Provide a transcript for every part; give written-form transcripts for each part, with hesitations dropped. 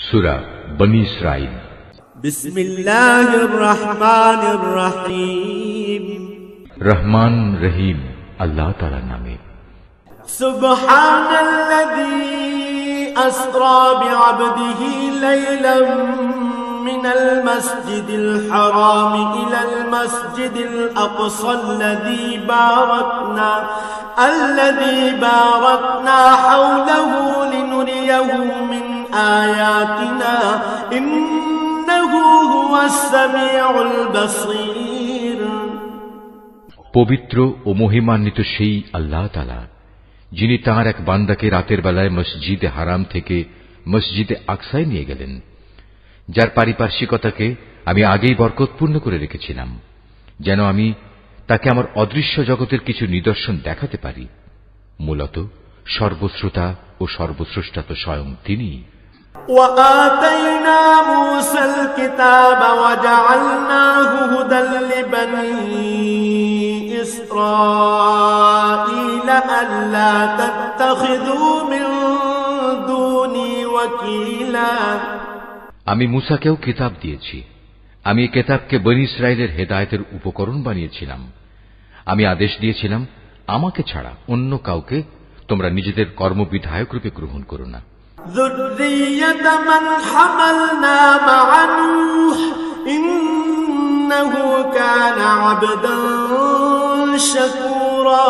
সূরা বনী ইসরাঈল। বিসমিল্লাহির রহমানির রহিম। রহমান রহিম আল্লাহ তাআলার নামে। সুবহানাল্লাযী আসরা বিআবদিহি লাইলাম মিনাল মাসজিদিল হারাম ইলাল মাসজিদিল আকসাল্লাযী বারাকনা হাওলাহু লিনুরিয়াহু মিন আয়াতিনা ইন্নাহু হুয়াস সামিউল বাসীর। পবিত্র ও মহিমান্বিত সেই আল্লাহ তাআলা, যিনি তাঁর এক বান্দাকে রাতের বেলায় মসজিদে হারাম থেকে মসজিদে আকসায় নিয়ে গেলেন, যার পারিপার্শ্বিকতাকে আমি আগেই বরকতপূর্ণ করে রেখেছিলাম, যেন আমি তাকে আমার অদৃশ্য জগতের কিছু নিদর্শন দেখাতে পারি। মূলত সর্বশ্রোতা ও সর্বস্রষ্টা তো স্বয়ং তিনিই। وآتينا موسى الكتاب وجعلناه هدى لبني إسرائيل ألا تتخذوا من دوني وكيلا। আমি মূসাকেও কিতাব দিয়েছি। আমি এই কিতাবকে বনী ইসরাইলের হেদায়েতের উপকরণ বানিয়েছিলাম। আমি আদেশ দিয়েছিলাম, আমাকে ছাড়া অন্য কাউকে তোমরা নিজেদের কর্মবিধায়ক রূপে গ্রহণ করো না। ذرية من حملنا مع نوح إنه كان عبدا شكورا।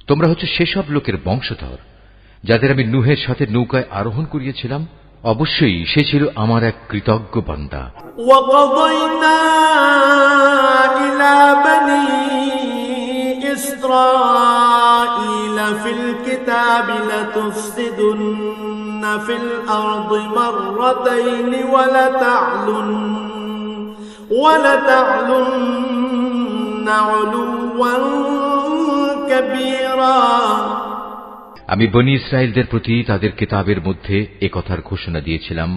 তোমরা হচ্ছে সেসব লোকের বংশধর যাদের আমি নূহের সাথে নৌকায় আরোহণ করিয়েছিলাম। অবশ্যই সে ছিল আমার এক কৃতজ্ঞ বান্দা। وقضينا إلى بني إسرائيل في الكتاب لتفسدن في الأرض مرتين ولتعلن علوا كبيرا। আমি বনী ইসরায়েলদের প্রতি তাদের কিতাবের মধ্যে একথার ঘোষণা দিয়েছিলাম,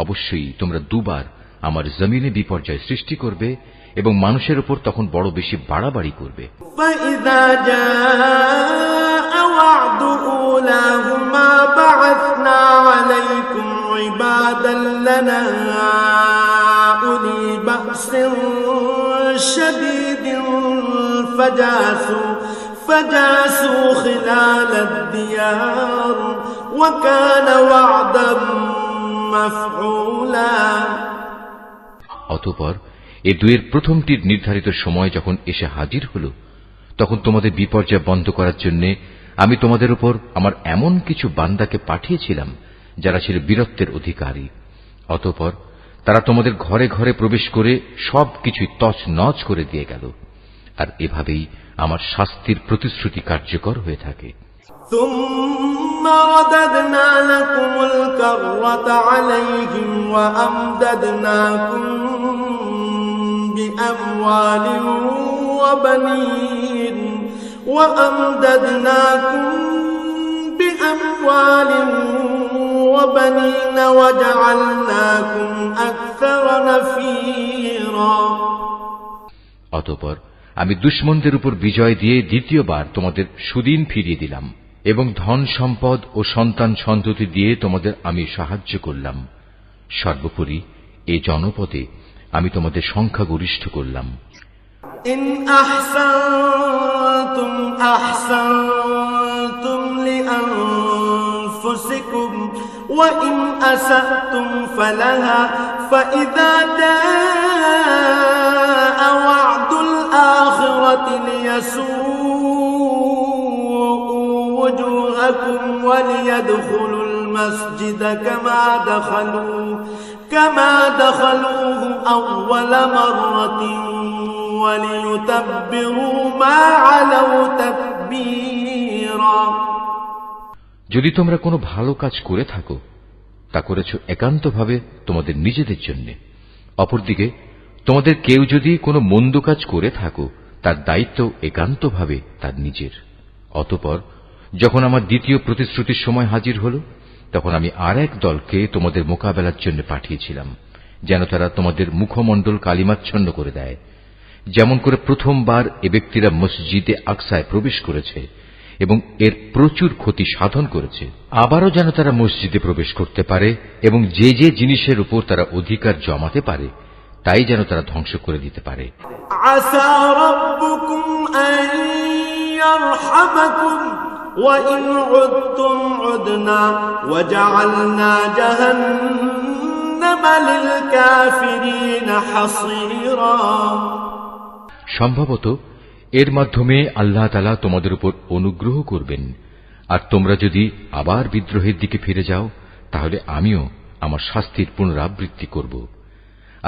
অবশ্যই তোমরা দুবার আমার জমিনে বিপর্যয় সৃষ্টি করবে এবং মানুষের উপর তখন বড় বেশি বাড়াবাড়ি করবে। فإذا جاء وعد أولاهما بعثنا عليكم عبادا لنا أولي بأس شديد فجاسوا خلال الديار وكان وعدا مفعولا। অতঃপর এ দুয়ের প্রথমটির নির্ধারিত সময় যখন এসে হাজির হল, তখন তোমাদের বিপর্যয় বন্ধ করার জন্য আমি তোমাদের উপর আমার এমন কিছু বান্দাকে পাঠিয়েছিলাম যারা ছিল বীরত্বের অধিকারী। অতঃপর তারা তোমাদের ঘরে ঘরে প্রবেশ করে সবকিছুই তছনছ করে দিয়ে গেল। আর এভাবেই আমার শাস্তির প্রতিশ্রুতি কার্যকর হয়ে থাকে। ثم رددنا لكم الكرة عليهم وأمددناكم بأموال وبنين وجعلناكم أكثر نفيرا। অতঃপর আমি দুশমনদের উপর বিজয় দিয়ে দ্বিতীয়বার তোমাদের সুদিন ফিরিয়ে দিলাম এবং ধন সম্পদ ও সন্তান সন্ততি দিয়ে তোমাদের আমি সাহায্য করলাম। সর্বোপরি এ জনপদে আমি তোমাদের সংখ্যাগরিষ্ঠ করলাম। ইন আহসানতুম আহসানতুম লিআনফুসিকুম ওয়া ইন আসাতুম ফালাহা ফাইযা জাআ ওয়া'দুল আখিরাতি লিয়াসুউ وجوهكم وليدخلوا المسجد كما دخلوه أول مرة وليتبروا ما علوا تتبيرا। যদি তোমরা কোনো ভালো কাজ করে থাকো, তা করেছ একান্তভাবে তোমাদের নিজেদের জন্য। অপরদিকে তোমাদের কেউ যদি কোনো মন্দ কাজ করে থাকো, তার দায়িত্ব একান্তভাবে তার নিজের। অতঃপর যখন আমার দ্বিতীয় প্রতিশ্রুতির সময় হাজির হল, তখন আমি আর এক দলকে তোমাদের মোকাবেলার জন্য পাঠিয়েছিলাম, যেন তারা তোমাদের মুখমণ্ডল কালিমাচ্ছন্ন করে দেয়। যেমন করে প্রথমবার এ ব্যক্তিরা মসজিদে আকসায় প্রবেশ করেছে এবং এর প্রচুর ক্ষতি সাধন করেছে। আবারও যেন তারা মসজিদে প্রবেশ করতে পারে এবং যে যে জিনিসের উপর তারা অধিকার জমাতে পারে তাই যেন তারা ধ্বংস করে দিতে পারে। আসা রাব্বুকুম আন ইয়ারহামাকুম ওয়া ইন উদতুম উদনা ওয়া জাআলনা জাহান্নামা লিল কাফিরিনা হাসীরা। সম্ভবত এর মাধ্যমে আল্লাহ তাআলা তোমাদের উপর অনুগ্রহ করবেন, আর তোমরা যদি আবার বিদ্রোহের দিকে ফিরে যাও তাহলে আমিও আমার শাস্তির পুনরাবৃত্তি করব।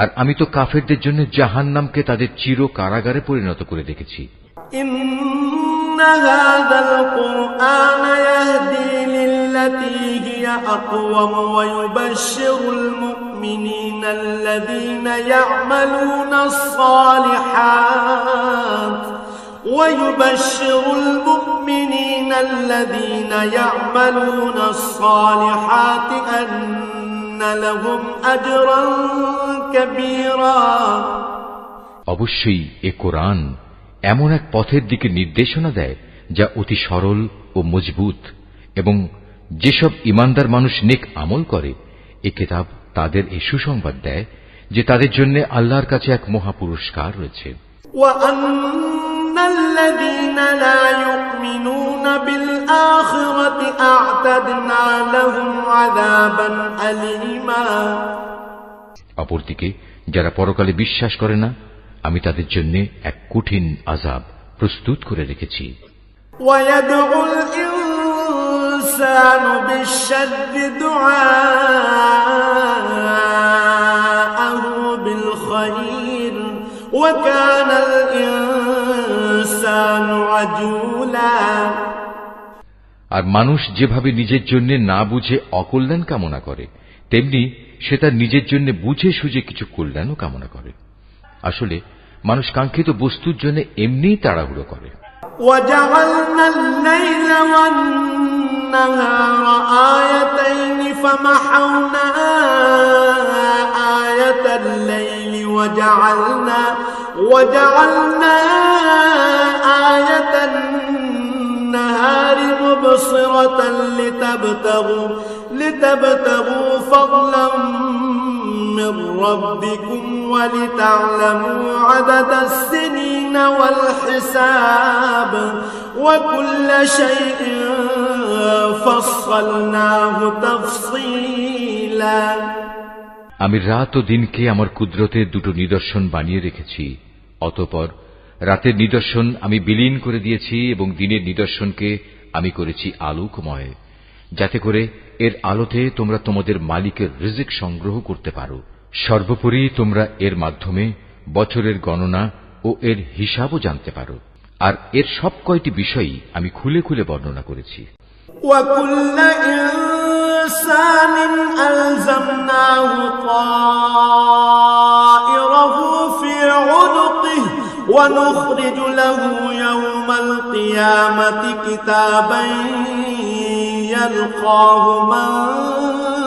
আর আমি তো কাফেরদের জন্য জাহান্নামকে তাদের চির কারাগারে পরিণত করে রেখেছি। ইন্না হাযাল কুরআন ইয়াহদি লিল্লাতী হিয়া আকওয়াম ওয়া ইউবাশশিরুল মুমিনিনা আল্লাযীনা ইয়া'মালুনাস সালিহাত ويبشر المؤمنين الذين يعملون الصالحات أن لهم أجرا كبيرا। অবশ্যই এ কোরআন এমন এক পথের দিকে নির্দেশনা দেয় যা অতি সরল ও মজবুত, এবং যেসব ঈমানদার মানুষ নেক আমল করে এ কিতাব তাদের এই সুসংবাদ দেয় যে তাদের জন্য আল্লাহর কাছে এক মহা পুরস্কার রয়েছে। الذين لا يؤمنون بالآخرة أعتدنا لهم عذابا أليما। অপরদিকে যারা পরকালে বিশ্বাস করে না আমি তাদের জন্য এক কঠিন আযাব প্রস্তুত করে রেখেছি। ويدعو الإنسان بالشر دعاءه بالخير وكان الإنسان عجولا। আর মানুষ যেভাবে নিজের জন্য না বুঝে অকল্যাণ কামনা করে তেমনি সে তার নিজের জন্য বুঝে সুঝে কিছু কল্যাণও কামনা করে। আসলে মানুষ কাঙ্ক্ষিত বস্তুর জন্য এমনিই তাড়াহুড়ো করে। وجعلنا الليل والنهار آيتين فمحونا آية الليل وجعلنا آية النهار مبصرة لتبتغوا فضلا من ربكم ولتعلموا عدد السنين والحساب وكل شيء فصلناه تفصيلا। আমি রাত ও দিনকে আমার কুদরতের দুটো নিদর্শন বানিয়ে রেখেছি, অতঃপর রাতের নিদর্শন আমি বিলীন করে দিয়েছি এবং দিনের নিদর্শনকে আমি করেছি আলোকময়, যাতে করে এর আলোতে তোমরা তোমাদের মালিকের রিজিক সংগ্রহ করতে পারো। সর্বোপরি তোমরা এর মাধ্যমে বছরের গণনা ও এর হিসাবও জানতে পারো। আর এর সব কয়টি বিষয়ই আমি খুলে খুলে বর্ণনা করেছি। وَكُلَّ إِنسَانٍ أَلْزَمْنَاهُ طَائِرَهُ فِي عُنُقِهِ وَنُخْرِجُ لَهُ يَوْمَ الْقِيَامَةِ كِتَابًا يَلْقَاهُ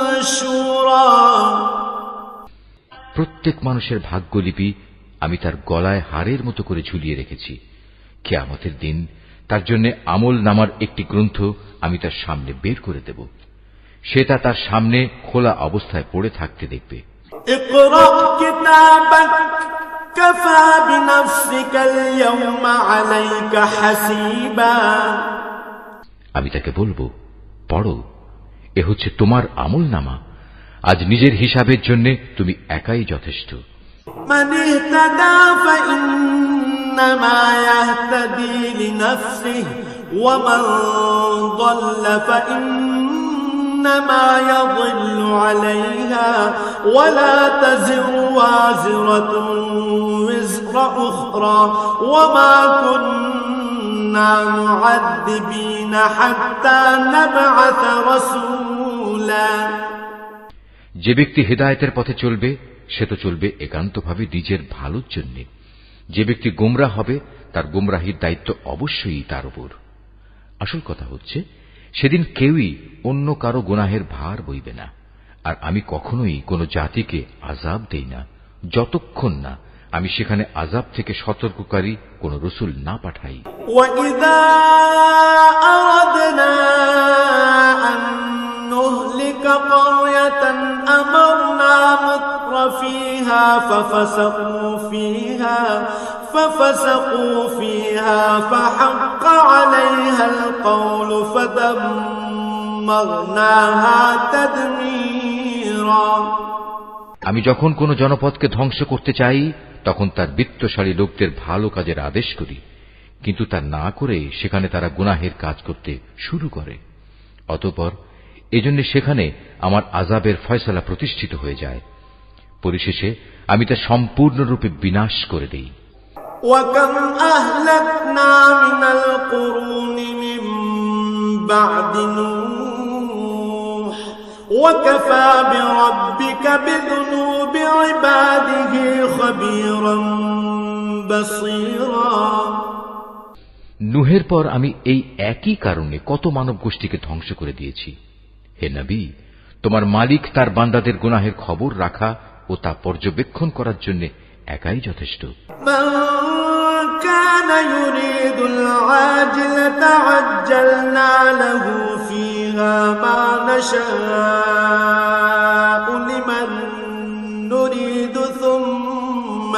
مَنشُورًا। প্রত্যেক মানুষের ভাগ্যলিপি আমি তার গলায় হারের মতো করে ঝুলিয়ে রেখেছি। কিয়ামতের দিন তার জন্য আমল নামার একটি গ্রন্থ আমি তার সামনে বের করে দেব। সে তা তার সামনে খোলা অবস্থায় পড়ে থাকতে দেখবে। اقرأ كتابك كفى بنفسك اليوم عليك حسيبا। আমি তাকে বলবো, পড়ো, এ হচ্ছে তোমার আমল নামা, আজ নিজের হিসাবের জন্য তুমি একাই যথেষ্ট। من اهتدى فإنما يهتدي لنفسه ومن ضل فإنما يضل عليها ولا تزر وازرة وزر أخرى وما كنا معذبين حتى نبعث رسولا। যে ব্যক্তি হিদায়াতের পথে চলবে সে তো চলবে একান্তভাবে নিজের ভালোর জন্য। যে ব্যক্তি গোমরাহ হবে তার গোমরাহির দায়িত্ব অবশ্যই তার উপর। আসল কথা হচ্ছে সেদিন কেউই অন্য কারো গুনাহের ভার বইবে না। আর আমি কখনোই কোনো জাতিকে আযাব দেই না যতক্ষণ না আমি সেখানে আযাব থেকে সতর্ককারী কোন রাসূল না পাঠাই। وَإِذَا أَرَدْنَا أَن نُّهْلِكَ قَرْيَةً أَمَرْنَا مُتْرَفِيهَا فَفَسَقُوا فِيهَا فَحَقَّ عَلَيْهَا الْقَوْلُ فَدَمَّرْنَاهَا تَدْمِيرًا। আমি যখন কোন জনপদকে ধ্বংস করতে চাই তখন তার বিত্তশালী লোকদের ভালো কাজের আদেশ করি, কিন্তু তা না করে সেখানে তারা গুনাহের কাজ করতে শুরু করে। অতঃপর এজন্য সেখানে আমার আযাবের ফয়সালা প্রতিষ্ঠিত হয়ে যায়। পরিশেষে আমি তা সম্পূর্ণরূপে বিনাশ করে দেই। وَكَمْ أَهْلَكْنَا مِنَ الْقُرُونِ مِنْ بَعْدِ نُوحٍ وَكَفَى بِرَبِّكَ بِذُنُوبِ عِبَادِهِ خَبِيرًا بَصِيرًا। নূহের পর আমি এই একই কারণে কত মানব গোষ্ঠীকে ধ্বংস করে দিয়েছি। হে নবী, তোমার মালিক তার বান্দাদের গুনাহের খবর রাখা ও তা পর্যবেক্ষণ করার জন্য একাই যথেষ্ট। من كان يريد العاجلة عجلنا له فيها ما نشاء لمن نريد ثم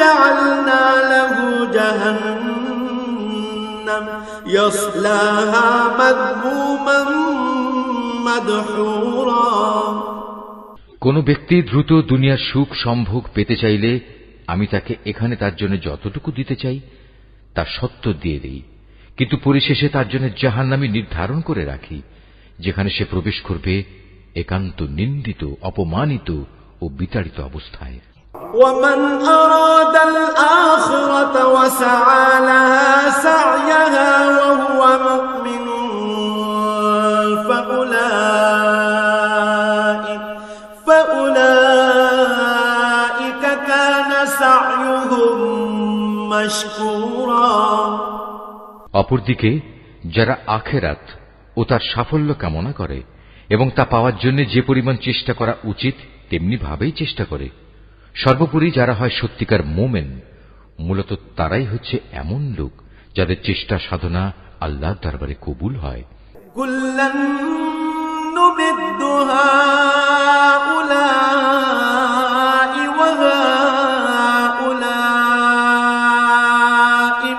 جعلنا له جهنم يصلاها مذموما مدحورا। কোন ব্যক্তি দ্রুত দুনিয়ার সুখ সম্ভোগ পেতে চাইলে আমি তাকে এখানে তার জন্য যতটুকু দিতে চাই তা সত্য দিয়ে দেই, কিন্তু পরিশেষে তার জন্য জাহান্নামী নির্ধারণ করে রাখি, যেখানে সে প্রবেশ করবে একান্ত নিন্দিত, অপমানিত ও বিতাড়িত অবস্থায়। ومن أراد الآخرة وسعى لها سعيها وهو مؤمن فأولئك كان سعيهم مشكورا। অপরদিকে যারা আখিরাত ও তার সাফল্য কামনা করে এবং তা পাওয়ার জন্য যে পরিমাণ চেষ্টা করা উচিত তেমনি ভাবেই চেষ্টা করে, সর্বোপরি যারা হয় সত্যিকার মোমেন, মূলত তারাই হচ্ছে এমন লোক যাদের চেষ্টা সাধনা আল্লাহর দরবারে কবুল হয়। কুল্লান নুমিদ্দু হাউলাই ওয়া হাউলাই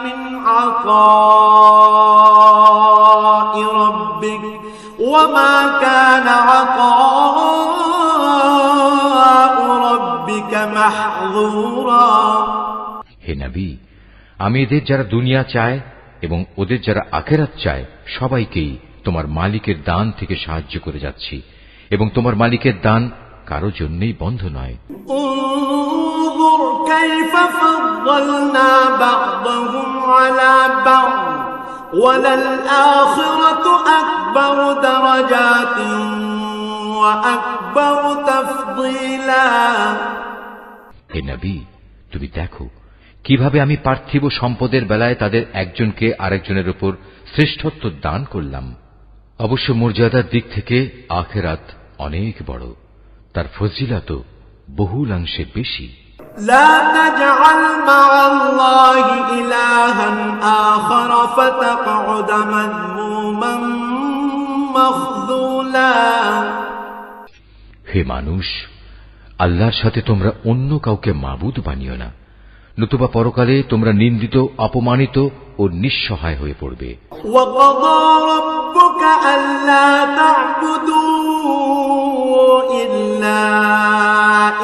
মিন আতাই রাব্বিক ওয়া মা কানা হে নবী, আমি এদের যারা দুনিয়া চায় এবং ওদের যারা আখিরাত চায় সবাইকেই তোমার মালিকের দান থেকে সাহায্য করে যাচ্ছি, এবং তোমার মালিকের দান কারো জন্যই বন্ধ নয়। انظر كيف فضلنا بعضهم على بعض وللآخرة أكبر درجات وأكبر تفضيلا। হে নবী, তুমি দেখো কিভাবে আমি পার্থিব সম্পদের বেলায় তাদের একজনকে আরেকজনের উপর শ্রেষ্ঠত্ব দান করলাম। অবশ্য মর্যাদার দিক থেকে আখিরাত অনেক বড়, তার ফজিলত বহুলাংশে বেশি। لا تجعل مع الله إلها آخر فتقعد مذموما مخذولا। হে মানুষ, আল্লাহর সাথে তোমরা অন্য কাউকে মাবুদ বানিও না, নতুবা পরকালে তোমরা নিন্দিত, অপমানিত ও নিঃসহায় হয়ে পড়বে। وَقَضَى رَبُّكَ أَلَّا تَعْبُدُوا إِلَّا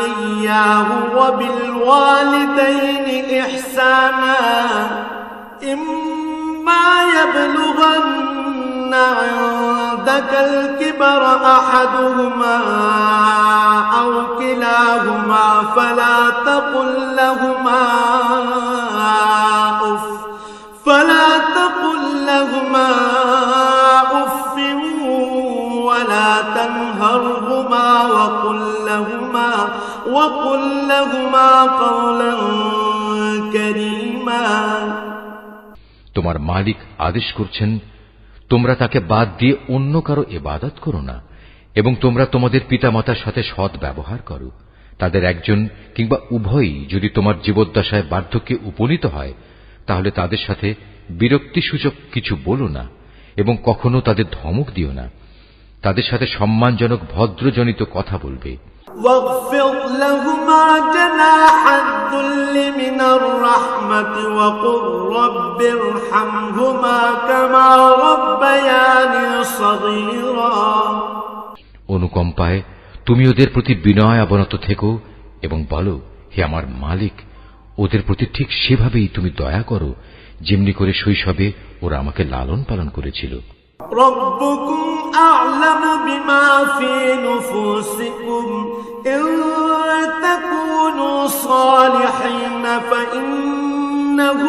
إِيَّاهُ وَبِالْوَالِدَيْنِ إِحْسَانًا إِمَّا يَبْلُغَنَّ عِندَكَ الْكِبَرَ أَحَدُهُمَا أَوْ كِلَاهُمَا فَلَا تَقُل لَّهُمَا أُفٍّ ولا تنهرهما وقل لهما قولا كريما। তোমার মালিক আদেশ করছেন, তোমরা তাকে বাদ দিয়ে অন্য কারো ইবাদত করো না, এবং তোমরা তোমাদের পিতামাতার সাথে সৎ ব্যবহার করো, তাদের একজন কিংবা উভয়ই যদি তোমার জীবদ্দশায় বার্ধক্যে উপনীত হয়, তাহলে তাদের সাথে বিরক্তিসূচক কিছু বলো না এবং কখনো তাদের ধমক দিও না। তাদের সাথে সম্মানজনক ভদ্রজনিত কথা বলবে। واخفض لهما جناح الذل من الرحمة وقل رب ارحمهما كما ربياني صغيرا। অনুকম্পায় তুমি ওদের প্রতি বিনয় অবনত থেকো এবং বলো, হে আমার মালিক, ওদের প্রতি ঠিক সেভাবেই তুমি দয়া করো যেমনি করে শৈশবে ওরা আমাকে লালন পালন করেছিল। ربكم أعلم بما في نفوسكم إن تكونوا صالحين فإنه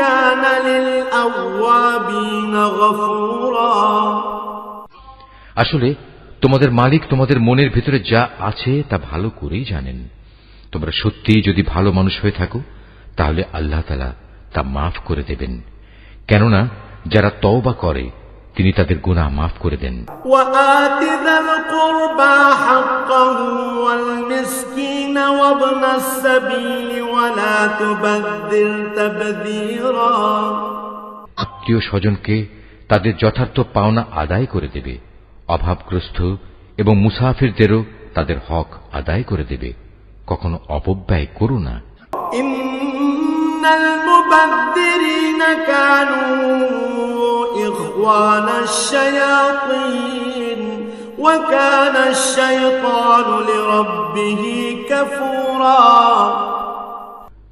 كان للأوابين غفورا। আসলে তোমাদের মালিক তোমাদের মনের ভিতরে যা আছে তা ভালো করেই জানেন। তোমরা সত্যিই যদি ভালো মানুষ হয়ে থাকো তাহলে আল্লাহ তাআলা তা মাফ করে দেবেন, কেননা যারা তওবা করে তিনি তাদের গুনাহ মাফ করে দেন। وآت ذا القربى حقه والمسكين وابن السبيل ولا تبذر تبذيرا। আত্মীয় স্বজনকে তাদের যথার্থ পাওনা আদায় করে দেবে, অভাবগ্রস্ত এবং মুসাফিরদেরও তাদের হক আদায় করে দেবে, কখনো অপব্যয় করো না। ইন্নাল মুবাদদিরিনা কানু ইখওয়ানাশ শায়াতিন ওয়া কানাশ শাইতানু লিরাব্বিহি কাফুরা।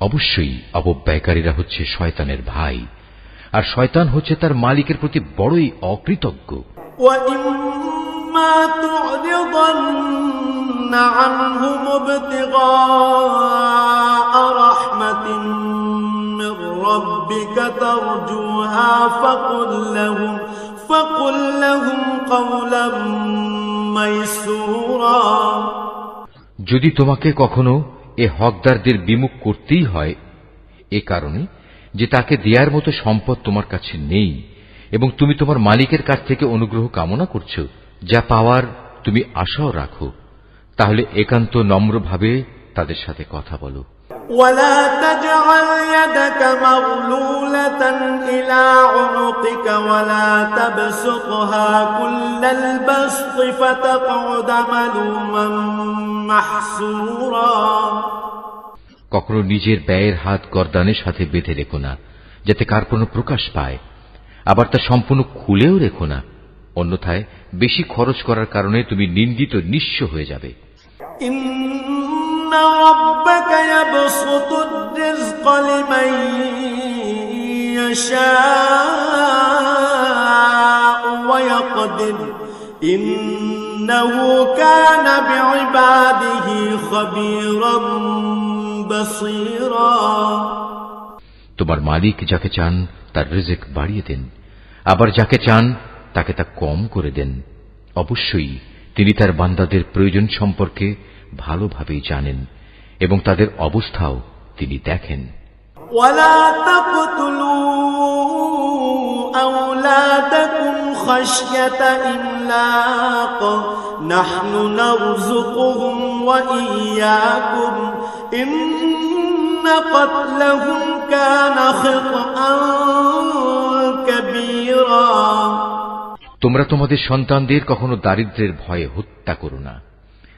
অবশ্যই অপব্যয়কারীরা হচ্ছে শয়তানের ভাই, আর শয়তান হচ্ছে তার মালিকের প্রতি বড়ই অকৃতজ্ঞ। وَإِمَّا تُعْرِضَنَّ عَنْهُمُ ابْتِغَاءَ رَحْمَةٍ مِّن رَّبِّكَ تَرْجُوهَا فَقُل لَّهُمْ قَوْلًا مَّيْسُورًا। যদি তোমাকে কখনো এ হকদারদের বিমুখ করতেই হয়, এ কারণে যে তাকে দেয়ার মতো সম্পদ তোমার কাছে নেই এবং তুমি তোমার মালিকের কাছ থেকে অনুগ্রহ কামনা করছো, যা পাওয়ার তুমি আশাও রাখো, তাহলে একান্ত নম্রভাবে তাদের সাথে কথা বলো। ولا تجعل يدك مغلولة إلى عنقك ولا تبسطها كل البسط فتقعد ملوما محسورا। কখনো নিজের ব্যয়ের হাত গর্দানের সাথে বেঁধে রেখো না, যাতে কার কোনো প্রকাশ পায়, আবার তা সম্পূর্ণ খুলেও রেখো না, অন্যথায় বেশি খরচ করার কারণে তুমি নিন্দিত নিঃস্ব হয়ে যাবে। ইন্না রাব্বাকা ইয়াবসুতুর রিজকা লিমান ইয়াশাউ ওয়া ইয়াকদির ইন্নাহু কানা বিইবাদিহি খাবীরাম বাসীরা। তোমার মালিক যাকে চান তার রিজিক বাড়িয়ে দেন, আবার যাকে চান তাকে তা কম করে দেন। অবশ্যই তিনি তার বান্দাদের প্রয়োজন সম্পর্কে ভালোভাবেই জানেন এবং তাদের অবস্থাও তিনি দেখেন। ওয়ালা তাকতুলু আওলাদাকুম খাশয়াতা ইমলাক নাহনু নারযুকুহুম ওয়া ইয়্যাকুম ইন্না ক্বাতলাহুম কানা খিতআন কাবীরা। তোমরা তোমাদের সন্তানদের কখনো দারিদ্র্যের ভয়ে হত্যা করো না।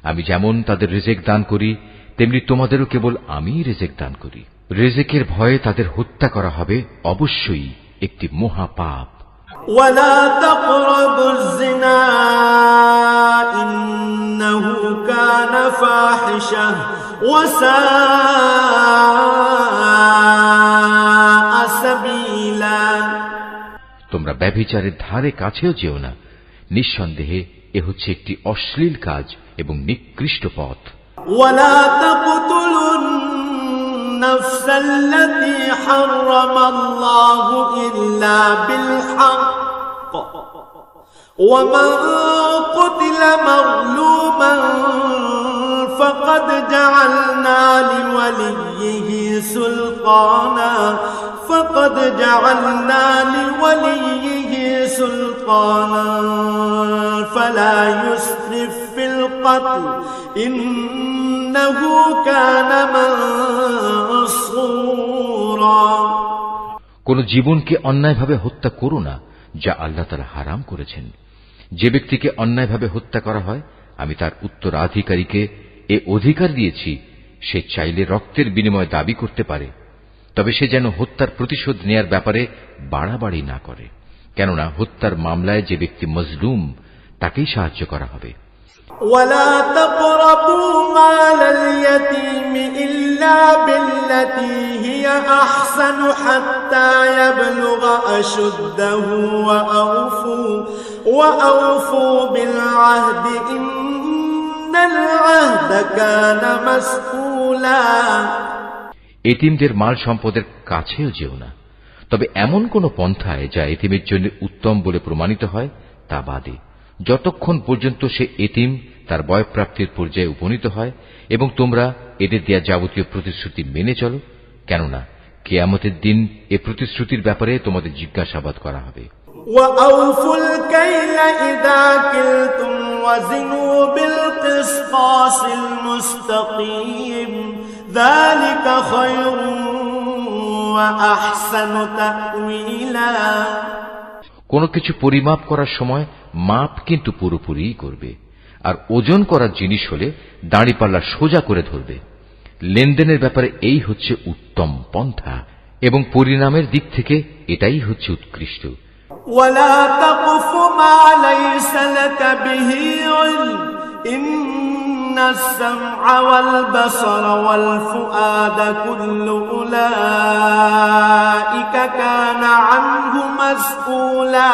আমি যেমন তাদের রিজিক দান করি, তেমনি তোমাদেরও কেবল আমিই রিজিক দান করি। রিজিকের ভয়ে তাদের হত্যা করা হবে অবশ্যই একটি মহাপাপ। ওয়ালা তাকরাবুজ জিনা ইন্নাহু কানা ফাহিশাহ ওয়া সাআ সাবিলা। তোমরা ব্যভিচারের ধারে কাছেও যেও না, নিঃসন্দেহে এ হচ্ছে একটি অশ্লীল কাজ এবং নিকৃষ্ট পথ। ওয়ালা তাকতুলুন নাফসাল্লাতী হারামাল্লাহু ইল্লা বিল হক ওয়া মান কুতিলা মাযলুমান ফাকাদ জাআলনা লিওয়ালিয়্যিহি সুলতানা فقد جعلنا لوليه سلطانا فلا يسرف في القتل إنه كان منصورا। কোন জীবনকে অন্যায়ভাবে হত্যা করো না যা আল্লাহ তাআলা হারাম করেছেন। যে ব্যক্তিকে অন্যায়ভাবে হত্যা করা হয় আমি তার উত্তরাধিকারীকে এ অধিকার দিয়েছি সে চাইলে রক্তের বিনিময়ে দাবি করতে পারে, তবে সে যেন হত্যার প্রতিশোধ নেয়ার ব্যাপারে বাড়াবাড়ি না করে, কেননা হত্যার মামলায় যে ব্যক্তি মজলুম তাকেই সাহায্য করা হবে। ولا تقربوا مال اليتيم إلا بالتي هي أحسن حتى يبلغ أشده وأوفوا بالعهد إن العهد كان مسؤولا। এতিমদের মাল সম্পদের কাছেও যেও না, তবে এমন কোন পন্থায় যা এতিমের জন্য উত্তম বলে প্রমাণিত হয় তা বাদে, যতক্ষণ পর্যন্ত সে এতিম তার বয়ঃপ্রাপ্তির পর্যায়ে উপনীত হয়, এবং তোমরা এদের দেয়া যাবতীয় প্রতিশ্রুতি মেনে চলো, কেননা কিয়ামতের দিন এ প্রতিশ্রুতির ব্যাপারে তোমাদের জিজ্ঞাসাবাদ করা হবে। وأوفوا الكيل إذا كلتم وزنوا بالقسطاس المستقيم ذلك خير وأحسن تأويلا। কোন কিছু পরিমাপ করার সময় মাপ কিন্তু পুরোপুরিই করবে, আর ওজন করার জিনিস হলে দাঁড়িপাল্লা সোজা করে ধরবে। লেনদেনের ব্যাপারে এই হচ্ছে উত্তম পন্থা, এবং পরিণামের দিক থেকে এটাই হচ্ছে উৎকৃষ্ট। ولا تقف ما ليس لك به علم إن السمع والبصر والفؤاد كل أولئك كان عنه مسؤولا।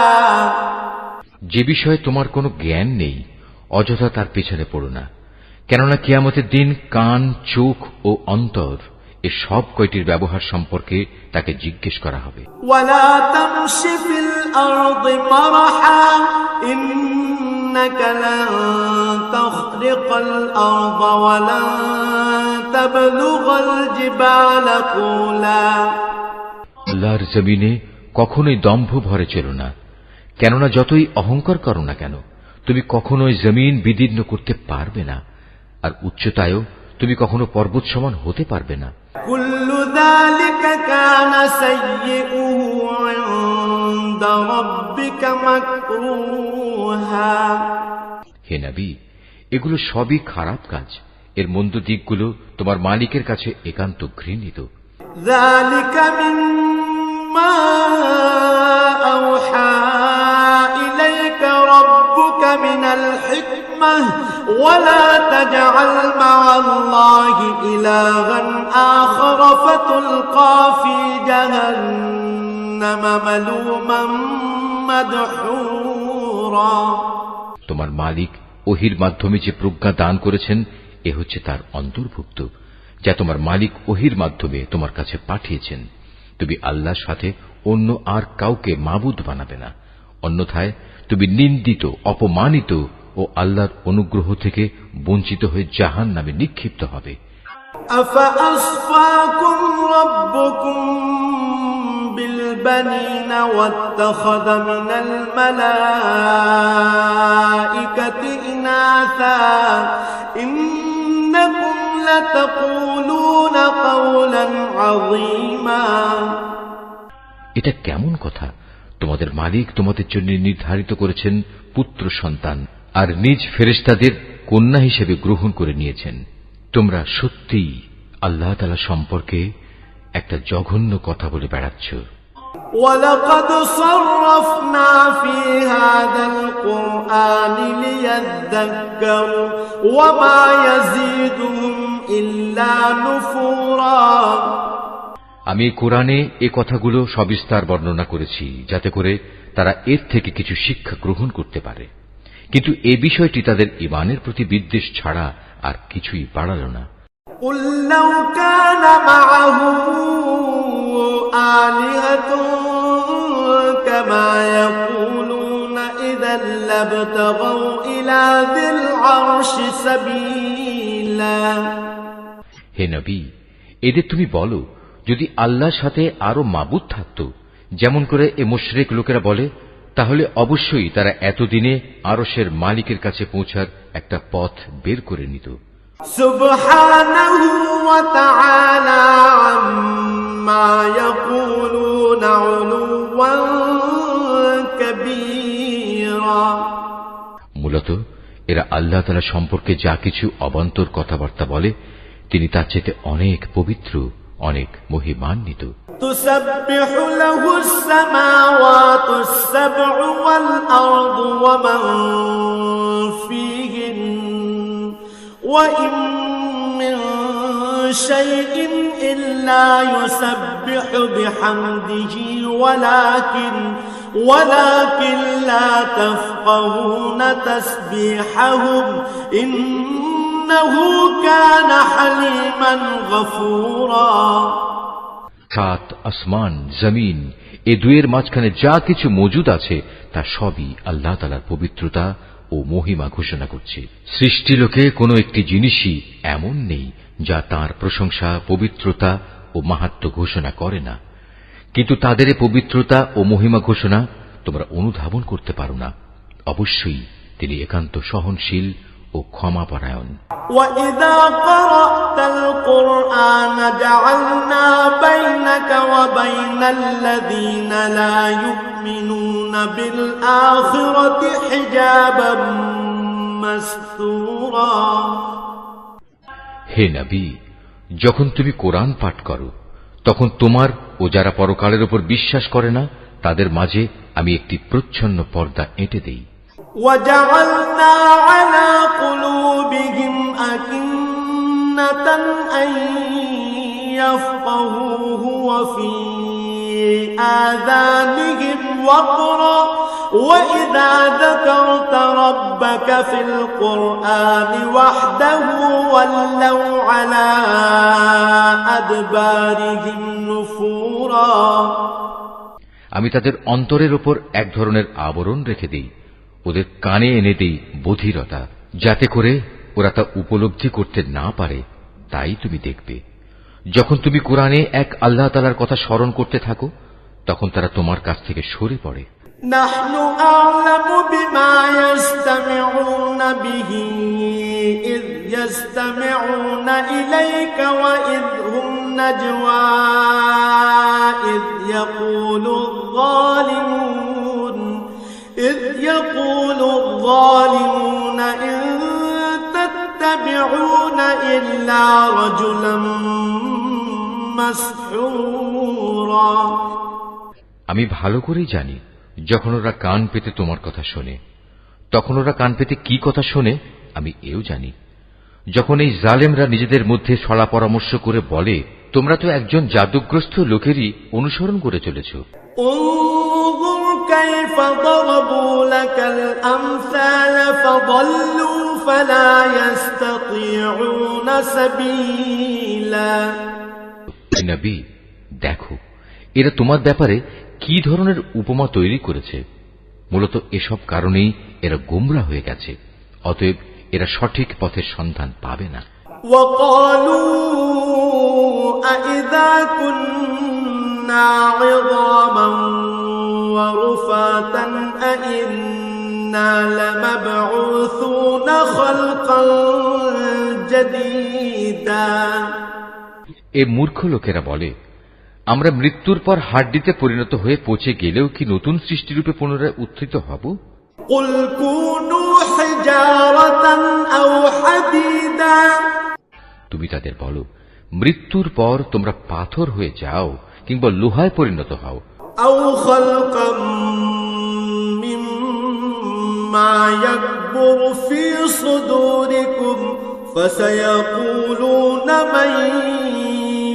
যে বিষয়ে তোমার কোনো জ্ঞান নেই অযথা তার পেছনে পড়ো না, কেননা কিয়ামতের দিন কান, চোখ ও অন্তর এ সব কয়টির ব্যবহার সম্পর্কে তাকে জিজ্ঞেস করা হবে। ولا تمش في الأرض مرحا إنك لن تخرق الأرض ولن تبلغ الجبال طولا। আল্লাহর জমিনে কখনোই দম্ভ ভরে চলো না, কেননা যতই অহংকার করো না কেন তুমি কখনোই জমিন বিদীর্ণ করতে পারবে না, আর উচ্চতায়ও তুমি কখনো পর্বত সমান হতে পারবে না। كل ذلك كان سيئه عند ربك مكروها। হে নবী, এগুলো সবই খারাপ কাজ, এর মন্দ দিকগুলো তোমার মালিকের কাছে একান্ত ঘৃণিত। ذلك مما أوحى إليك ربك من الحكمة ولا تجعل مع الله إلها آخر فتلقى في جهنم ملوما مدحورا। তোমার মালিক ওহির মাধ্যমে যে প্রজ্ঞা দান করেছেন এ হচ্ছে তার অন্তর্ভুক্ত, যা তোমার মালিক ওহির মাধ্যমে তোমার কাছে পাঠিয়েছেন। তুমি আল্লাহর সাথে অন্য আর কাউকে মাবুদ বানাবে না, অন্যথায় তুমি নিন্দিত, অপমানিত ও আল্লাহর অনুগ্রহ থেকে বঞ্চিত হয়ে জাহান্নামে নিক্ষিপ্ত হবে। أفأصفاكم ربكم بالبنين واتخذ من الملائكة إناثا إنكم لتقولون قولا عظيما। এটা কেমন কথা? তোমাদের মালিক তোমাদের জন্য নির্ধারিত করেছেন পুত্র সন্তান, আর নিজ ফেরেশতাদের কন্যা হিসেবে গ্রহণ করে নিয়েছেন। তোমরা সত্যিই আল্লাহ তাআলা সম্পর্কে একটা জঘন্য কথা বলে বেড়াচ্ছ। وَلَقَدْ صَرَّفْنَا فِي هَذَا الْقُرْآنِ لِيَذَّكَّرُوا وَمَا يَزِيدُهُمْ إِلَّا نُفُورًا। আমি কোরআনে এ কথাগুলো সবিস্তার বর্ণনা করেছি যাতে করে তারা এর থেকে কিছু শিক্ষা গ্রহণ করতে পারে, কিন্তু এ বিষয়টি তাদের ঈমানের প্রতি বিদ্বেষ ছাড়া আর কিছুই বাড়াল না। قُل لَّوْ كَانَ مَعَهُ آلِهَةٌ كَمَا يَقُولُونَ إِذًا لَّابْتَغَوْا إِلَى ذِي الْعَرْشِ سَبِيلًا। হে নবী, এদের তুমি বলো, যদি আল্লাহর সাথে আরো মাবুদ থাকত, যেমন করে এ মুশরিক লোকেরা বলে, তাহলে অবশ্যই তারা এতদিনে আরশের মালিকের কাছে পৌঁছার একটা পথ বের করে নিত। সুবহানাহু ওয়া তাআলা আম্মা ইয়াকুলুনা উলুওয়ান কাবীরা। মূলত এরা আল্লাহ তাআলা সম্পর্কে যা কিছু অবান্তর কথাবার্তা বলে তিনি তার চেয়ে অনেক পবিত্র, অনেক মহিমান্বিত। تسبح له السماوات السبع والأرض ومن فيهن وإن من شيء إلا يسبح بحمده ولكن لا تفقهون تسبيحهم إنه كان حليما غفورا। সাত আসমান, জমিন এ দুয়ের মাঝখানে যা কিছু মজুদ আছে তা সবই আল্লাহ তাআলার পবিত্রতা ও মহিমা ঘোষণা করছে। সৃষ্টিলোকে কোনো একটি জিনিসই এমন নেই যা তার প্রশংসা, পবিত্রতা ও মাহাত্ম্য ঘোষণা করে না, কিন্তু তাদের পবিত্রতা ও মহিমা ঘোষণা তোমরা অনুধাবন করতে পারো না। অবশ্যই তিনি একান্ত সহনশীল ও ক্ষমাপরায়ণ। وَإِذَا قَرَأْتَ الْقُرْآنَ جَعَلْنَا بَيْنَكَ وَبَيْنَ الَّذِينَ لَا يُؤْمِنُونَ بِالْآخِرَةِ حِجَابًا مَسْتُورًا। হে নবী, যখন তুমি কোরআন পাঠ করো তখন তোমার ও যারা পরকালের উপর বিশ্বাস করে না তাদের মাঝে আমি একটি প্রচ্ছন্ন পর্দা এঁটে দেই। وَجَعَلْنَا عَلَى قُلُوبِهِمْ أَكِنَّةً أَن يَفْقَهُوهُ وَفِي آذَانِهِمْ وَقْرًا وَإِذَا ذَكَرْتَ رَبَّكَ فِي الْقُرْآنِ وَحْدَهُ وَلَّوْا عَلَى أَدْبَارِهِمْ نُفُورًا। আমি তাদের অন্তরের উপর এক ধরনের আবরণ রেখে দেই, ওদের কানে এনে দেই বধিরতা, যাতে করে ওরা তা উপলব্ধি করতে না পারে। তাই তুমি দেখবে যখন তুমি কোরআনে এক আল্লাহ তাআলার কথা স্মরণ করতে থাকো তখন তারা তোমার কাছ থেকে সরে পড়ে। নাহনু আ'লামু বিমা ইয়াসতামিউনা বিহি ইয ইয়াসতামিউনা ইলাইকা ওয়া ইয হুম নাজওয়া ইয ইয়াকুলু الظالمون إن تتبعون إلا رجلا مسحورا। আমি ভালো করেই জানি যখন ওরা কান পেতে তোমার কথা শোনে তখন ওরা কান পেতে কি কথা শোনে আমি এও জানি। যখন এই জালেমরা নিজেদের মধ্যে ছলা পরামর্শ করে বলে তোমরা তো একজন জাদুগ্রস্ত লোকেরই অনুসরণ করে চলেছ। انظر كيف ضربوا لك الأمثال فضلوا فلا يستطيعون سبيلا। নবী, দেখো এরা তোমার ব্যাপারে কি ধরনের উপমা তৈরি করেছে। মূলত এসব কারণেই এরা গোমরা হয়ে গেছে, অতএব এরা সঠিক পথের সন্ধান পাবে না। وقالوا أإذا كنا عظاما ورفاتا أإنا لمبعوثون خلقا جديدا। এ মূর্খ লোকেরা বলে আমরা মৃত্যুর পর হাড্ডিতে পরিণত হয়ে পচে গেলেও কি নতুন সৃষ্টিরূপে পুনরায় উত্থিত হব? قل كونوا حجارة أو حديدا। তুমি তাদের বলো মৃত্যুর পর তোমরা পাথর হয়ে যাও কিংবা লোহায় পরিণত হও। أو خلقا مما يكبر في صدوركم فسيقولون من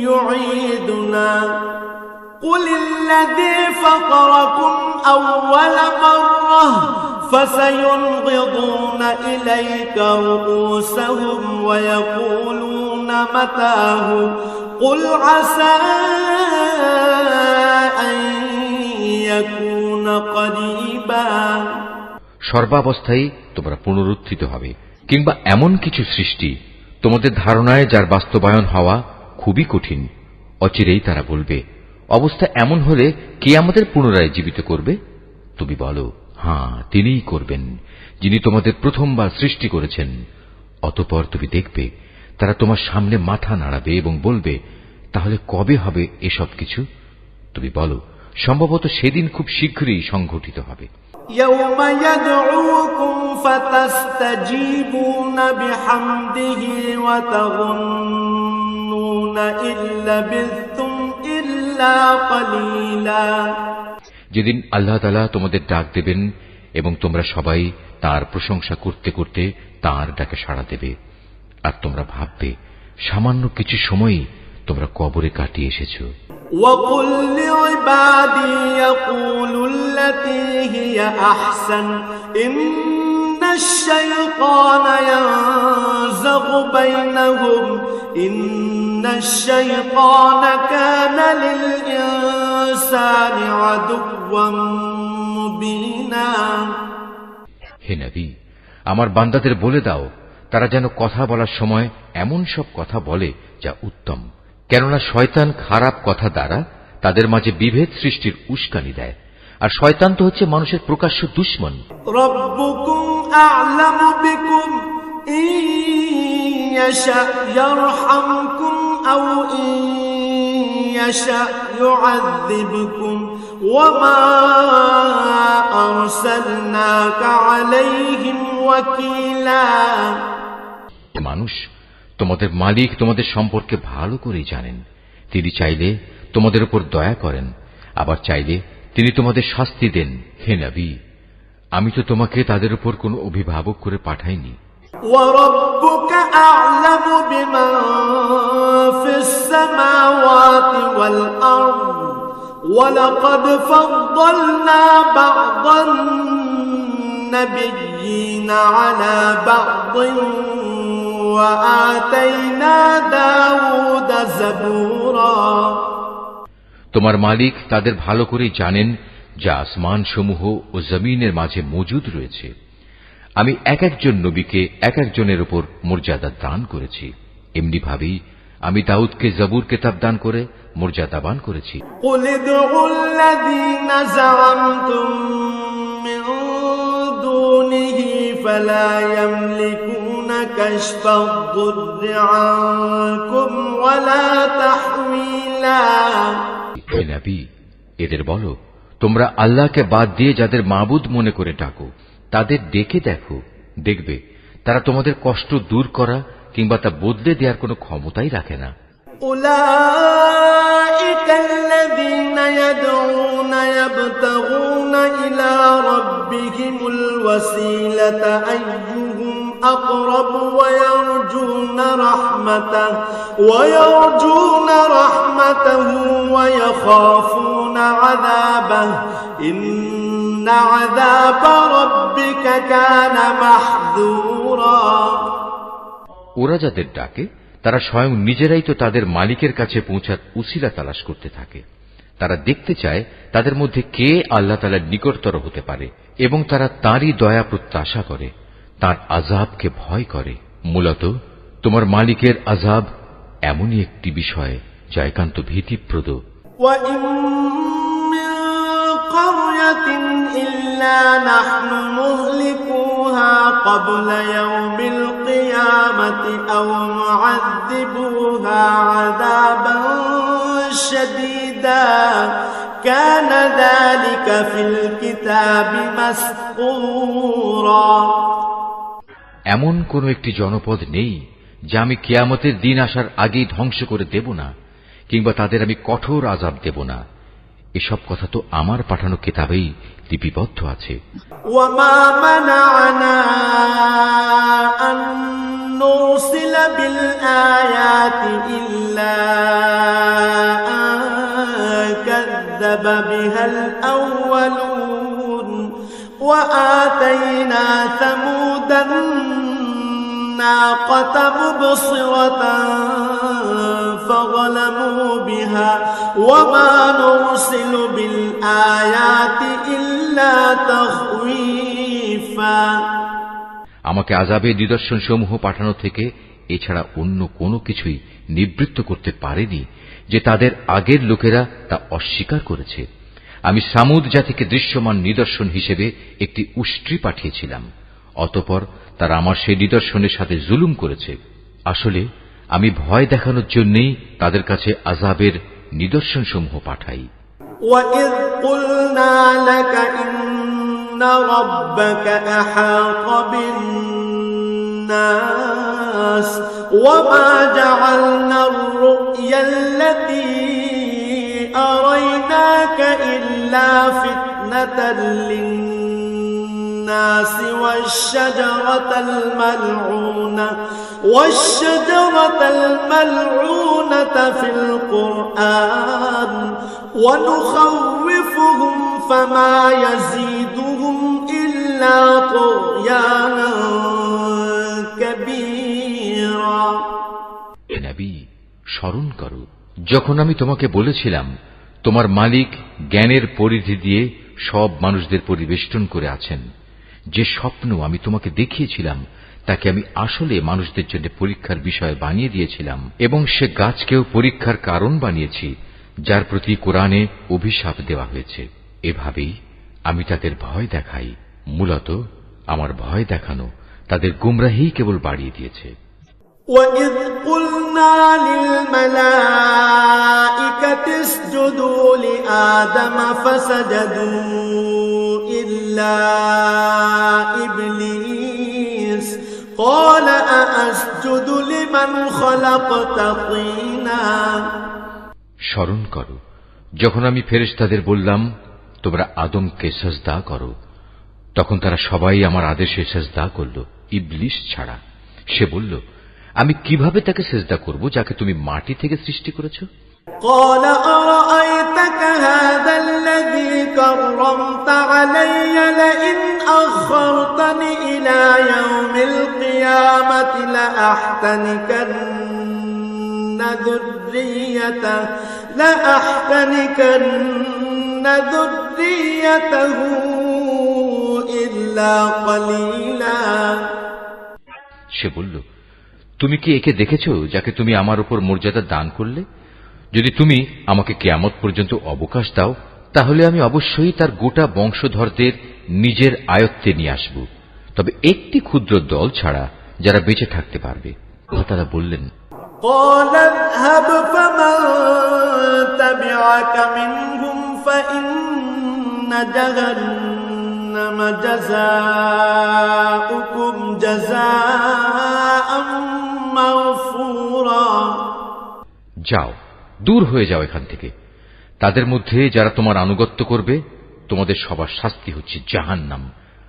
يعيدنا قل الذي فطركم أول مرة فسينغضون إليك رؤوسهم ويقولون متاه قل عسى أن يكون قريبا। সর্বাবস্থায় তোমরা পুনরুত্থিত হবে, কিংবা এমন কিছু সৃষ্টি তোমাদের ধারণায় যার বাস্তবায়ন হওয়া খুবই কঠিন। অচিরেই তারা বলবে অবস্থা এমন হলে কে আমাদের পুনরায় জীবিত করবে? তুমি বলো, হ্যাঁ, তিনিই করবেন, যিনি তোমাদের প্রথমবার সৃষ্টি করেছেন। অতঃপর তুমি দেখবে তারা তোমার সামনে মাথা নাড়াবে এবং বলবে, তাহলে কবে হবে এসব কিছু? তুমি বলো, সম্ভবত সেদিন খুব শীঘ্রই সংঘটিত হবে। يوم يدعوكم فتستجيبون بحمده وتظنون إن لبثتم إلا قليلا। যেদিন আল্লাহ তাআলা তোমাদের ডাক দেবেন এবং তোমরা সবাই তার প্রশংসা করতে করতে তার ডাকে সাড়া দেবে, আর তোমরা ভাববে সামান্য কিছু সময়ই তোমরা কবরে কাটিয়ে এসেছো। وقل لعبادي يقولوا التي هي أحسن إن الشيطان ينزغ بينهم إن الشيطان كان للإنسان عدوا مبينا। হে নবী, আমার বান্দাদের বলে দাও তারা যেন কথা বলার সময় এমন সব কথা বলে যা উত্তম, কেননা শয়তান খারাপ কথা দ্বারা তাদের মাঝে বিভেদ সৃষ্টির উস্কানি দেয়, আর শয়তান তো হচ্ছে মানুষের প্রকাশ্য দুশমন। রব্বুকুম আ'লামু বিকুম ইন ইয়াশা ইয়ারহামকুম আও ইন ইয়াশা ইউআযযিবকুম ওয়া মা আরসালনাকা আলাইহিম ওয়াকিলা। মানুষ, তোমাদের মালিক তোমাদের সম্পর্কে ভালো করেই জানেন। তিনি চাইলে তোমাদের উপর দয়া করেন, আবার চাইলে তিনি তোমাদের শাস্তি দেন। হে নবী, আমি তো তোমাকে তাদের উপর কোনো অভিভাবক করে পাঠাইনি। وَرَبُّكَ أَعْلَمُ بِمَنْ فِي السَّمَاوَاتِ وَالْأَرْضِ وَلَقَدْ فَضَّلْنَا بَعْضَ النَّبِيِّينَ عَلَى بَعْضٍ وَآتَيْنَا دَاوُودَ زَبُورًا। তোমার মালিক তাদের ভালো করে জানেন যা আসমান সমূহ ও জমিনের মাঝে মজুদ রয়েছে। আমি এক একজন নবীকে এক একজনের উপর মর্যাদা দান করেছি। এমনি ভাবেই আমি দাউদকে জবুর কিতাব দান করে মর্যাদাবান করেছি। قُلِ ادْعُوا الَّذِينَ زَعَمْتُم مِّن دُونِهِ فَلَا يَمْلِكُونَ كَشْفَ الضُّرِّ عَنكُمْ وَلَا تَحْوِيلًا। হে নবী, এদের বলো, তোমরা আল্লাহকে বাদ দিয়ে যাদের মাবুদ মনে করে ডাকো তাদের ডেকে দেখো, দেখবে তারা তোমাদের কষ্ট দূর করা কিংবা তা বদলে দেওয়ার কোনো ক্ষমতাই রাখে না। أولئك الذين يدعون يبتغون إلى ربهم الوسيلة أيهم أقرب ويرجون رحمته ويخافون عذابه إن عذاب ربك كان محذورا। ওরা যাদের ডাকে তারা স্বয়ং নিজেরাই তো তাদের মালিকের কাছে পৌঁছার উসিলা তালাশ করতে থাকে। তারা দেখতে চায় তাদের মধ্যে কে আল্লাহ তাআলার নিকটতর হতে পারে এবং তারা তাঁরই দয়া প্রত্যাশা করে, তাঁর আযাবকে ভয় করে। মূলত তোমার মালিকের আযাব এমনই একটি বিষয় যা একান্ত ভীতিপ্রদ। وَإِن مِّن قَرْيَةٍ إِلَّا نَحْنُ مُهْلِكُوهَا قَبْلَ يَوْمِ الْقِيَامَةِ أَوْ نُعَذِّبُوهَا عَذَابًا شَدِيدًا كَانَ ذَلِكَ فِي الْكِتَابِ مَسْطُورًا। এমন কোন একটি জনপদ নেই যা আমি কিয়ামতের দিন আসার আগেই ধ্বংস করে দেব না, কিংবা তাদের আমি কঠোর আযাব দেব না। এসব কথা তো আমার পাঠানো কিতাবেই লিপিবদ্ধ আছে। ওয়ামা মানা'না আন নুরসিলা বিল আয়াতি ইল্লা আন কাযযাবা বিহাল আউয়ালুন ওয়া আতাইনা সামুদান الناقة مبصرة فظلموا بها وما نرسل بالآيات إلا تخويفا। আমাকে আযাবের নিদর্শন সমূহ পাঠানো থেকে এছাড়া অন্য কোনো কিছুই নিবৃত্ত করতে পারেনি যে তাদের আগের লোকেরা তা অস্বীকার করেছে। আমি সামুদ জাতিকে দৃশ্যমান নিদর্শন হিসেবে একটি উষ্ট্রি পাঠিয়েছিলাম। অতঃপর তারা আমার সেই নিদর্শনের সাথে জুলুম করেছে। আসলে আমি ভয় দেখানোর জন্যই তাদের কাছে আযাবের নিদর্শনসমূহ পাঠাই। وَإِذْ قُلْنَا لَكَ إِنَّ رَبَّكَ أَحَاطَ بِالنَّاسِ وَمَا جَعَلْنَا الرُّؤْيَا الَّتِي أَرَيْنَاكَ إِلَّا فِتْنَةً لِلنَّاسِ والشجرة الملعونة في القرآن ونخوفهم فما يزيدهم إلا طغيانا كبيرا। হে নবী, স্মরণ করো যখন আমি তোমাকে বলেছিলাম তোমার মালিক জ্ঞানের পরিধি দিয়ে সব মানুষদের পরিবেষ্টন করে আছেন। যে স্বপ্ন আমি তোমাকে দেখিয়েছিলাম তাকে আমি আসলে মানুষদের জন্য পরীক্ষার বিষয় বানিয়ে দিয়েছিলাম, এবং সে গাছকেও পরীক্ষার কারণ বানিয়েছি যার প্রতি কোরআনে অভিশাপ দেওয়া হয়েছে। এভাবেই আমি তাদের ভয় দেখাই। মূলত আমার ভয় দেখানো তাদের গুমরাহি কেবল বাড়িয়ে দিয়েছে। وَإِذْ قُلْنَا لِلْمَلَائِكَةِ اسْجُدُوا لِآدَمَ فَسَجَدُوا إِلَّا إِبْلِيسَ قَالَ أَأَسْجُدُ لِمَنْ خَلَقْتَ طِينًا। স্মরণ করো যখন আমি ফেরেশতাদের বললাম তোমরা আদমকে সিজদা করো, তখন তারা সবাই আমার আদেশে সিজদা করল, ইবলিস ছাড়া। সে বলল, আমি কিভাবে তাকে সিজদা করব যাকে তুমি মাটি থেকে সৃষ্টি করেছো? قال أرأيتك هذا الذي كرمت علي لئن أخرتني إلى يوم القيامة لأحتنكن ذريته إلا قليلا। সে বলল, তুমি কি একে দেখেছো যাকে তুমি আমার উপর মর্যাদা দান করলে? যদি তুমি আমাকে কিয়ামত পর্যন্ত অবকাশ দাও তাহলে আমি অবশ্যই তার গোটা বংশধরদের নিজের আয়ত্তে নিয়ে আসব, তবে একটি ক্ষুদ্র দল ছাড়া যারা বেঁচে থাকতে পারবে। তারা বললেন, قال اذهب فمن تبعك منهم فإن جهنم جزاؤكم جزاء مغفورا। যাও, দূর হয়ে যাও এখান থেকে। তাদের মধ্যে যারা তোমার আনুগত্য করবে তোমাদের সবার শাস্তি হচ্ছে জাহান্নাম,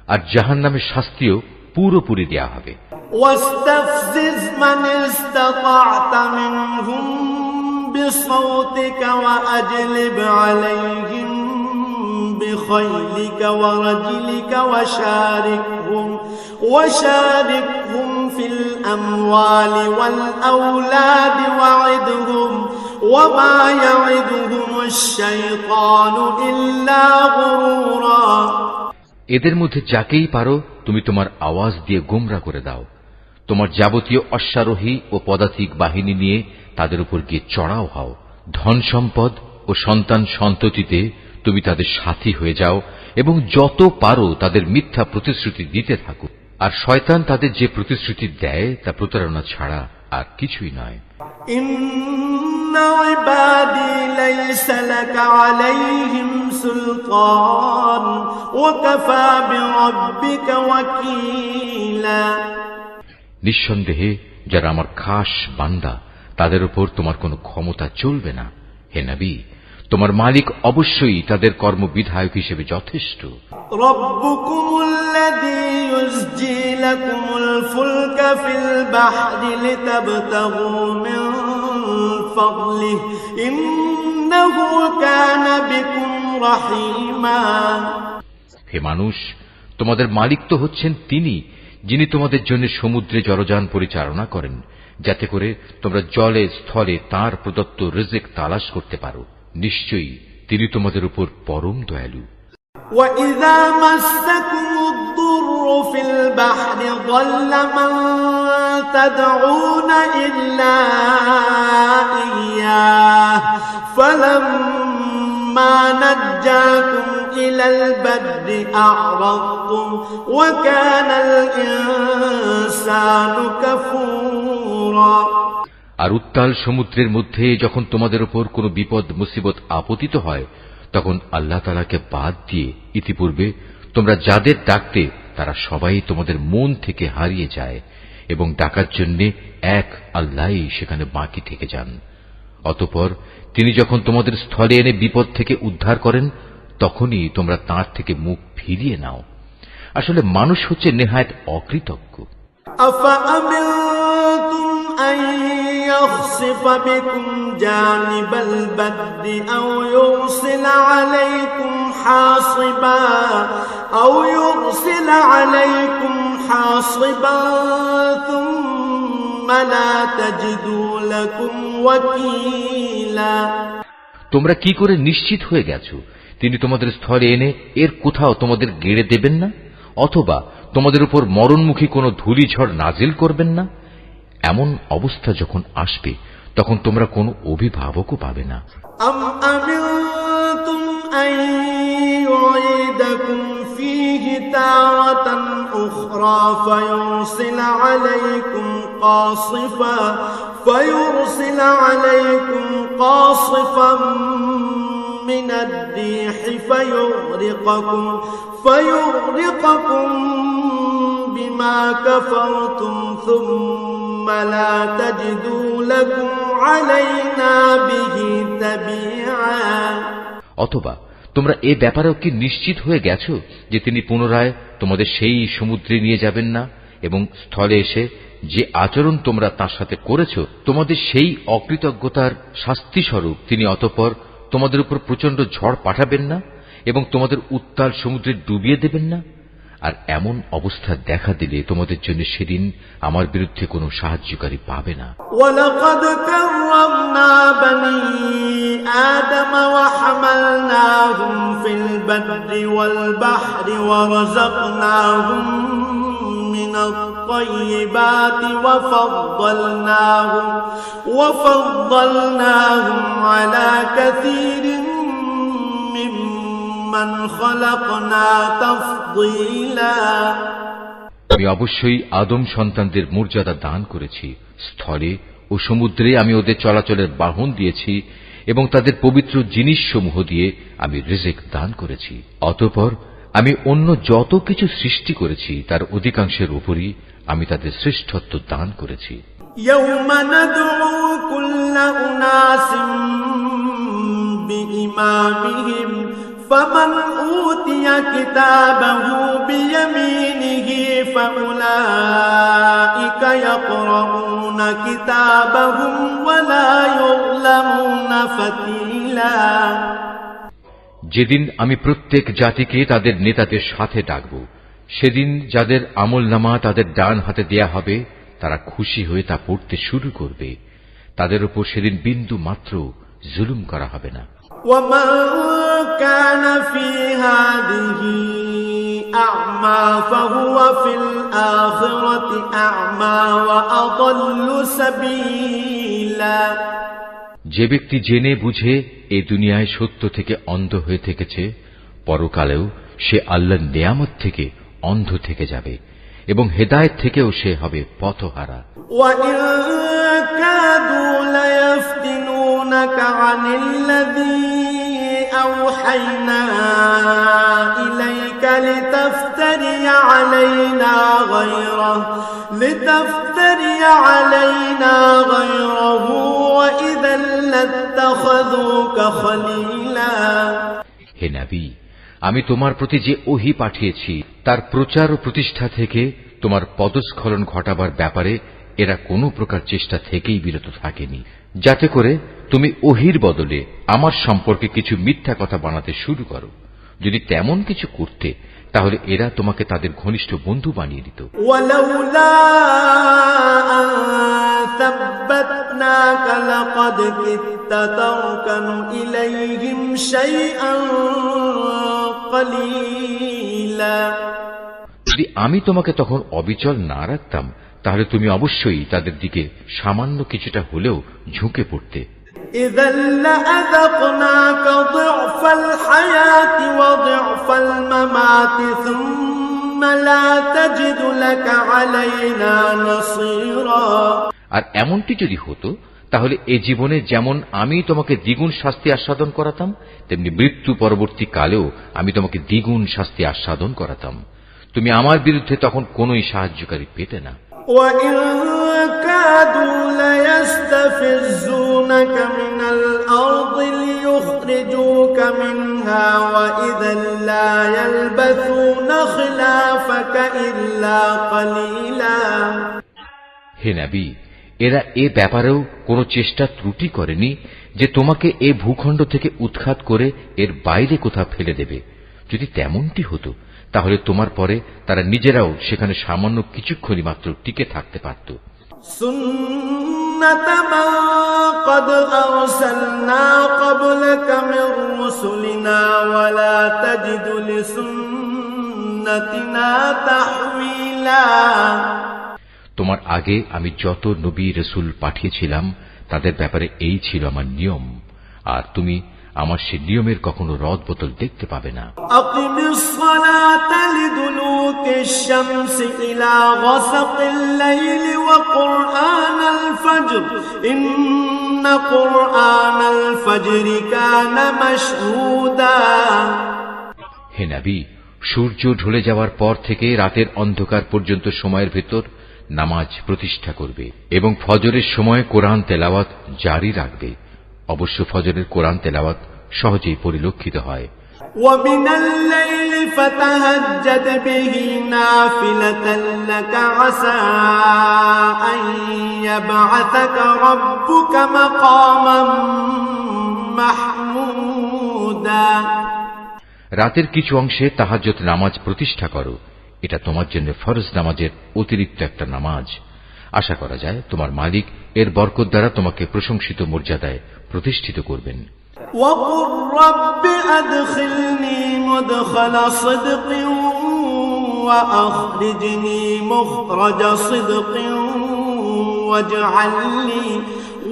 আর জাহান্নামের শাস্তিও পুরোপুরি দেয়া হবে। واستفزز من استطعت منهم بصوتك وأجلب عليهم بخيلك ورجلك وشاركهم في الأموال والأولاد وعدهم وما يعدهم الشيطان إلا غرورا। এদের মধ্যে যাকেই পারো তুমি তোমার আওয়াজ দিয়ে গোমরা করে দাও। তোমার যাবতীয় অশ্বারোহী ও পদাতিক বাহিনী নিয়ে তাদের উপর গিয়ে চড়াও হও। ধন সম্পদ ও সন্তান সন্ততিতে তুমি তাদের সাথী হয়ে যাও এবং যত পারো তাদের মিথ্যা প্রতিশ্রুতি দিতে থাকো। আর শয়তান তাদের যে প্রতিশ্রুতি দেয় তা প্রতারণা ছাড়া আর কিছুই নয়। ইন্না ইবাদি লাইসা লাকা আলাইহিম সুলতান ওয়া কাফা বিরাব্বিকা ওয়াকিলা। নিঃসন্দেহে যারা আমার খাস বান্দা তাদের উপর তোমার কোনো ক্ষমতা চলবে না। হে নবী, তোমার মালিক অবশ্যই তাদের কর্মবিধায়ক হিসেবে যথেষ্ট। রব্বুকুমুল্লাযী ইউসজি লাকুমুল ফুলকা ফিল বাহরি লিতাবতাগু মিন ফাদলিহি ইন্নাহু কানা বিকুম রাহিমা। হে মানুষ, তোমাদের মালিক তো হচ্ছেন তিনি যিনি তোমাদের জন্য সমুদ্রে জলযান পরিচালনা করেন, যাতে করে তোমরা জলে স্থলে তাঁর প্রদত্ত রিজিক তালাশ করতে পারো। নিশ্চয়ই তিনি তোমাদের উপর পরম দয়ালু। وَإِذَا مَسَّكُمُ الضُّرُّ فِي الْبَحْرِ ضَلَّ مَن تَدْعُونَ إِلَّا إِيَّاهُ فَلَمَّا فلما نجاكم إلى البر أعرضتم وكان الإنسان كفورا আর উত্তাল সমুদ্রের মধ্যে যখন তোমাদের উপর কোনো বিপদ মুসিবত আপতিত হয়, তখন আল্লাহ তাআলাকে বাদ দিয়ে ইতিপূর্বে তোমরা যাদের ডাকতে তারা সবাই তোমাদের মন থেকে হারিয়ে যায় এবং ডাকার জন্য এক আল্লাহই সেখানে বাকি থেকে যান। অতঃপর তিনি যখন তোমাদের স্থলে এনে বিপদ থেকে উদ্ধার করেন, তখনই তোমরা তাঁর থেকে মুখ ফিরিয়ে নাও। আসলে মানুষ হচ্ছে নেহায়েত অকৃতজ্ঞ। أفأمنتم أن يخسف بكم جانب البر أو يرسل عليكم حاصبا ثم لا تجدوا لكم وكيلا তোমরা কি করে নিশ্চিত হয়ে গেছো তিনি তোমাদের স্থলে এনে এর কোথাও তোমাদের গেড়ে দেবেন না, অথবা তোমাদের উপর মরণমুখী কোনো ধূলিঝড় নাজিল করবেন না? এমন অবস্থা যখন আসবে তখন তোমরা কোনো অভিভাবকও পাবে না। أم أمنتم أن يعيدكم فيه تارة أخرى فيرسل عليكم قاصفا من الريح فيغرقكم بما كفرتم ثم لا تجدوا لكم علينا به تبيعا অথবা তোমরা এ ব্যাপারেও কি নিশ্চিত হয়ে গেছো যে তিনি পুনরায় তোমাদের সেই সমুদ্রে নিয়ে যাবেন না এবং স্থলে এসে যে আচরণ তোমরা তার সাথে করেছ তোমাদের সেই অকৃতজ্ঞতার শাস্তিস্বরূপ তিনি অতঃপর তোমাদের উপর প্রচন্ড ঝড় পাঠাবেন না এবং তোমাদের উত্তাল সমুদ্রে ডুবিয়ে দেবেন না? আর এমন অবস্থা দেখা দিলে তোমাদের জন্য সেদিন আমার বিরুদ্ধে কোনো সাহায্যকারী পাবে না। ওয়ালাকাদ কাররামনা বনি আদম ওয়া হামালনাহুম ফিল বাররি ওয়াল বাহরি ওয়া রাযাকনাহুম মিনাত তাইয়্যিবাতি ওয়া ফাদ্দালনাহুম আলা কাসীরিন মিম্মান খালাকনা তাফদীলা। আমি অবশ্যই আদম সন্তানদের মর্যাদা দান করেছি। স্থলে ও সমুদ্রে আমি ওদের চলাচলের বাহন দিয়েছি এবং তাদের পবিত্র জিনিসসমূহ দিয়ে আমি রিজিক দান করেছি। অতঃপর আমি অন্য যত কিছু সৃষ্টি করেছি তার অধিকাংশের উপরই আমি তাদের শ্রেষ্ঠত্ব দান করেছি। ইয়াওমা নাদউ কুল্লা উনাসিম বিইমামিহিম فمن أوتي كتابه بيمينه فأولئك يقرؤون كتابهم ولا يظلمون فتيلا। যেদিন আমি প্রত্যেক জাতিকে তাদের নেতাদের সাথে ডাকব, সেদিন যাদের আমলনামা তাদের ডান হাতে দেয়া হবে তারা খুশি হয়ে তা পড়তে শুরু করবে। তাদের উপর সেদিন বিন্দু মাত্র জুলুম করা হবে না। ومن كان في هذه أعمى فهو في الآخرة أعمى وأضل سبيلا। যে ব্যক্তি জেনে বুঝে এই দুনিয়ায় সত্য থেকে অন্ধ হয়ে থেকেছে, পরকালেও সে আল্লাহর নেয়ামত থেকে অন্ধ থেকে যাবে এবং হেদায়েত থেকেও সে হবে পথহারা। وَإِن كَادُوا لَيَفْتِنُونَكَ عَنِ الَّذِي أَوْحَيْنَا إِلَيْكَ لِتَفْتَرِيَ عَلَيْنَا غَيْرَهُ وَإِذًا لَّاتَّخَذُوكَ خَلِيلًا। হে নবী, আমি তোমার প্রতি যে ওহী পাঠিয়েছি তার প্রচার ও প্রতিষ্ঠা থেকে তোমার পদস্খলন ঘটাবার ব্যাপারে এরা কোনো প্রকার চেষ্টা থেকেই বিরত থাকেনি, যাতে করে তুমি ওহীর বদলে আমার সম্পর্কে কিছু মিথ্যা কথা বানাতে শুরু করো। যদি তেমন কিছু করতে তাহলে এরা তোমাকে তাদের ঘনিষ্ঠ বন্ধু বানিয়ে দিত। ওয়ালাউলা আন সাব্বাতনাকা লাকাদ কিত্তা তারকানু ইলাইহিম শাইআন কালীলা। যদি আমি তোমাকে তখন অবিচল না রাখতাম তাহলে তুমি অবশ্যই তাদের দিকে সামান্য কিছুটা হলেও ঝুঁকে পড়তে। إذا لأذقناك ضعف الحياة وضعف الممات ثم لا تجد لك علينا نصيرا। আর এমনটি যদি হতো তাহলে এ জীবনে যেমন আমি তোমাকে দ্বিগুণ শাস্তি আস্বাদন করাতাম, তেমনি মৃত্যু পরবর্তী কালেও আমি তোমাকে দ্বিগুণ শাস্তি আস্বাদন করাতাম। তুমি আমার বিরুদ্ধে তখন কোনোই সাহায্যকারী পেতে না। وإن كادوا ليستفزونك من الأرض ليخرجوك منها وإذا لا يلبثون خلافك إلا قليلا। হে নবী, এরা এ ব্যাপারেও কোনো চেষ্টা ত্রুটি করেনি যে তোমাকে এ ভূখণ্ড থেকে উৎখাত করে এর বাইরে কোথাও ফেলে দেবে। যদি তেমনটি হতো তাহলে তোমার পরে তারা নিজেরাও সেখানে সামান্য কিছুক্ষণই মাত্র টিকে থাকতে পারত। সুন্নাত মান ক্বাদ আরসালনা ক্বাবলাকা মির রুসুলিনা ওয়া লা তাজিদু লিসুন্নাতিনা তাহওয়িলা। তোমার আগে আমি যত নবী রাসূল পাঠিয়েছিলাম তাদের ব্যাপারে এই ছিল আমার নিয়ম, আর তুমি আমার সে নিয়মের কখনো রদবদল দেখতে পাবে না। আকিমিস সালাতা লিদুলুকিশ শামসি ইলা গাসাকিল লাইলি ওয়া কুরআনাল ফাজর ইন্না কুরআনাল ফাজরি কানা মাশহুদা। হে নবী, সূর্য ঢলে যাওয়ার পর থেকে রাতের অন্ধকার পর্যন্ত সময়ের ভেতর নামাজ প্রতিষ্ঠা করবে এবং ফজরের সময় কোরআন তেলাওয়াত জারি রাখবে। অবশ্য ফজরের কোরআন তেলাওয়াত সহজেই পরিলক্ষিত হয়। وَمِنَ اللَّيْلِ فَتَهَجَّدْ بِهِ نَافِلَةً لَكَ عَسَىٰ أَن يَبْعَثَكَ رَبُّكَ مَقَامًا مَحْمُودًا। রাতের কিছু অংশে তাহাজ্জুদ নামাজ প্রতিষ্ঠা করো, এটা তোমার জন্য ফরজ নামাজের অতিরিক্ত একটা নামাজ। আশা করা যায় তোমার মালিক এর বরকত দ্বারা তোমাকে প্রশংসিত মর্যাদায় প্রতিষ্ঠিত করবেন। وَقُلْ رَبِّ أَدْخِلْنِي مُدْخَلَ صِدْقٍ وَأَخْرِجْنِي مُخْرَجَ صِدْقٍ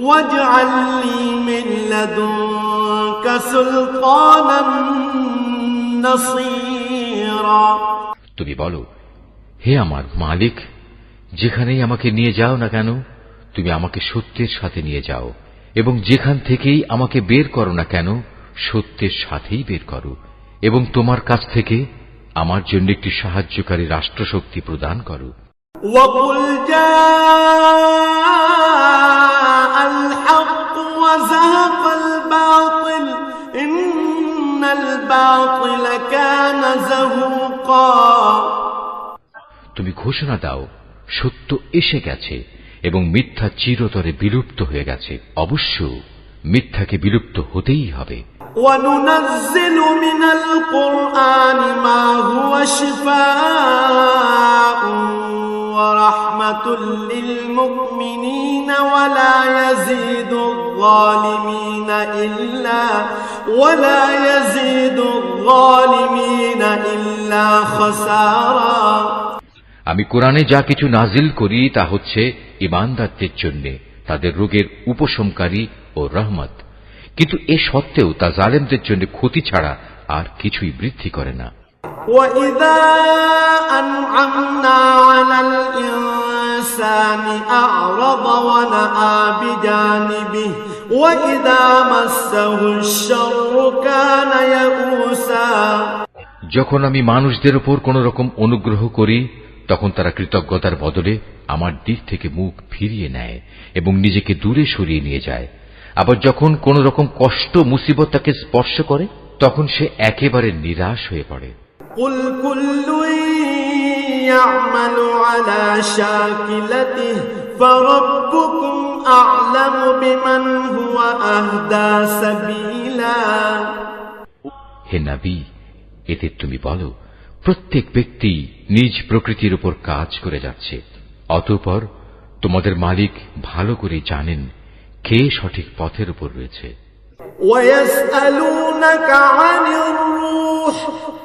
وَاجْعَل لِّي مِن لَّدُنكَ سُلْطَانًا نَّصِيرًا। তুমি বলো, হে আমার মালিক, যেখানেই আমাকে নিয়ে যাও না কেন তুমি আমাকে সত্যের সাথে নিয়ে যাও, এবং যেখান থেকেই আমাকে বের করো না কেন সত্যের সাথেই বের করো, এবং তোমার কাছ থেকে আমার জন্য একটি সাহায্যকারী রাষ্ট্রশক্তি প্রদান করো। وَقُلْ جَاءَ الْحَقُّ وَزَهَقَ الْبَاطِلُ إِنَّ الْبَاطِلَ كَانَ زَهُوقًا। তুমি ঘোষণা দাও, সত্য এসে গেছে এবং মিথ্যা চিরতরে বিলুপ্ত হয়ে গেছে। অবশ্য মিথ্যাকে বিলুপ্ত হতেই হবে। وَنُنَزِّلُ مِنَ الْقُرْآنِ مَا هُوَ شِفَاءٌ وَرَحْمَةٌ لِّلْمُؤْمِنِينَ وَلَا يَزِيدُ الظَّالِمِينَ إِلَّا خَسَارًا। আমি কোরআনে যা কিছু নাজিল করি তা হচ্ছে ঈমানদারদের জন্য তাদের রোগের উপশমকারী ও রহমত, কিন্তু এ সত্ত্বেও তা জালেমদের জন্য ক্ষতি ছাড়া আর কিছুই বৃদ্ধি করে না। وَإِذَا أَنْعَمْنَا عَلَى الْإِنسَانِ أَعْرَضَ وَنَأَىٰ بِجَانِبِهِ وَإِذَا مَسَّهُ الشَّرُّ كَانَ يَئُوسًا। যখন আমি মানুষদের উপর কোন রকম অনুগ্রহ করি তখন তারা কৃতজ্ঞতার বদলে আমার দিক থেকে মুখ ফিরিয়ে নেয় এবং নিজেকে দূরে সরিয়ে নিয়ে যায়। আবার যখন কোন রকম কষ্ট মুসিবত তাকে স্পর্শ করে তখন সে একেবারে নিরাশ হয়ে পড়ে। قُلْ كُلٌّ يَعْمَلُ عَلَى شَاكِلَتِهِ فَرَبُّكُمْ أَعْلَمُ بِمَنْ هُوَ أَهْدَىٰ سَبِيلًا। হে নবী, এতে তুমি বলো, প্রত্যেক ব্যক্তি নিজ প্রকৃতির উপর কাজ করে যাচ্ছে, অতঃপর তোমাদের মালিক ভালো করে জানেন কে সঠিক পথের উপর রয়েছে। وَيَسْأَلُونَكَ عَنِ الرُّوحِ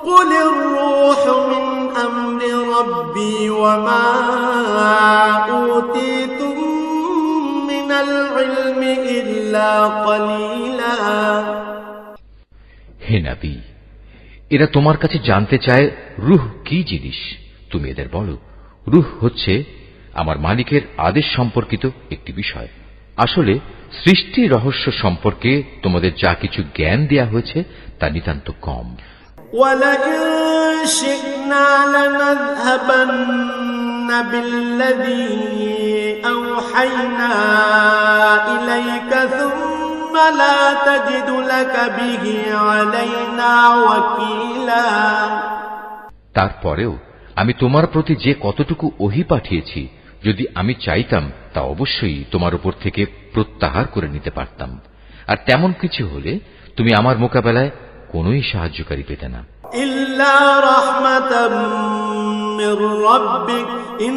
قُلِ الرُّوحُ مِنْ أَمْرِ رَبِّي وَمَا أُوتِيتُم مِّنَ الْعِلْمِ إِلَّا إلا قليلا হে নবী, এরা তোমার কাছে জানতে চায় রূহ কি জিনিস। তুমি এদের বলো, রূহ হচ্ছে আমার মালিকের আদেশ সম্পর্কিত একটি বিষয়। আসলে সৃষ্টি রহস্য সম্পর্কে তোমাদের যা কিছু জ্ঞান দেয়া হয়েছে তা নিতান্ত কম। ولئن شئنا لنذهبن بالذي أوحينا إليك ثم لا تجد لك به علينا وكيلا তারপরেও আমি তোমার প্রতি যে কতটুকু ওহী পাঠিয়েছি, যদি আমি চাইতাম তা অবশ্যই তোমার উপর থেকে প্রত্যাহার করে নিতে পারতাম। আর তেমন কিছু হলে তুমি আমার মোকাবেলায় কোনোই সাহায্যকারী পেতে না। إلا رحمة من ربك إن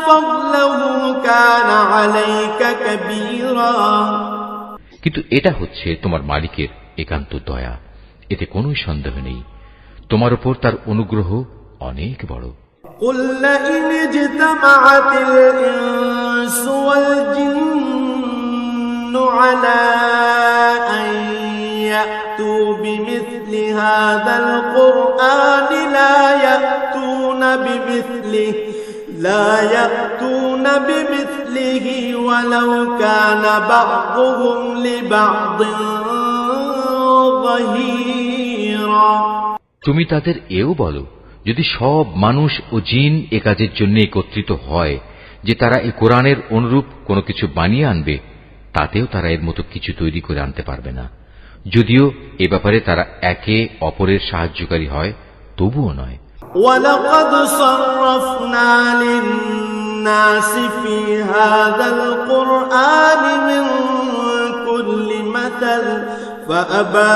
فضله كان عليك كبيرا কিন্তু এটা হচ্ছে তোমার মালিকের একান্ত দয়া, এতে কোনোই সন্দেহ নেই। তোমার উপর তার অনুগ্রহ অনেক বড়। قل لئن اجتمعت الإنس والجن على أن يأتوا بمثل هذا القرآن لا يأتون بمثله ولو كان بعضهم لبعض ظهيرا তুমি তাদের এও বলো, যদি সব মানুষ ও জিন এ কাজের জন্য একত্রিত হয় যে তারা এই কোরআনের অনুরূপ কোনো কিছু বানিয়ে আনবে, তাতেও তারা এর মতো কিছু তৈরি করে আনতে পারবে না। যদিও এ ব্যাপারে তারা একে অপরের সাহায্যকারী হয়, তবুও নয়। وَلَقَدْ صَرَّفْنَا لِلنَّاسِ فِي هَذَا الْقُرْآنِ مِنْ كُلِّ مَثَلٍ فَأَبَى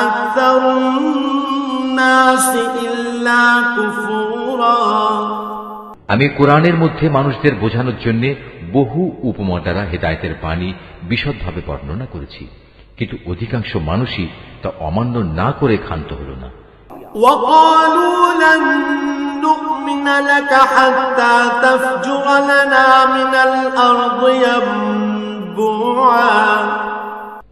أَكْثَرُ النَّاسِ إِلَّا كُفُورًا আমি কোরআনের মধ্যে মানুষদের বোঝানোর জন্য বহু উপমা দ্বারা হেদায়েতের বাণী বিশদভাবে বর্ণনা করেছি, কিন্তু অধিকাংশ মানুষই তা অমান্য না করে ক্ষান্ত হল না। وَقَالُوا لَن نُّؤْمِنَ لَكَ حَتَّى تَفْجُرَ لَنَا مِنَ الْأَرْضِ يَنبُوعًا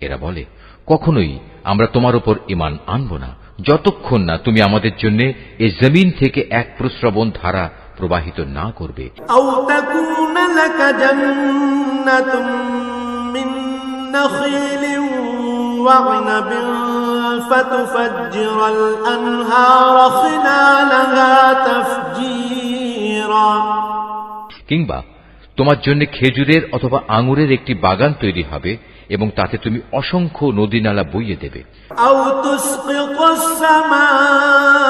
এরা বলে, কখনোই আমরা তোমার উপর ঈমান আনব না যতক্ষণ না তুমি আমাদের জন্য এই জমিন থেকে এক প্রস্রবণ ধারা প্রবাহিত না করবে। أَوْ تَكُونَ لَكَ جَنَّةٌ مِّن نَّخِيلٍ وَعِنَبٍ فَتُفَجِّرَ الْأَنْهَارَ خِلَالَهَا تَفْجِيرًا কিংবা তোমার জন্য খেজুরের অথবা আঙুরের একটি বাগান তৈরি হবে এবং তাতে তুমি অসংখ্য নদী নালা বইয়ে দেবে। أَوْ تُسْقِطَ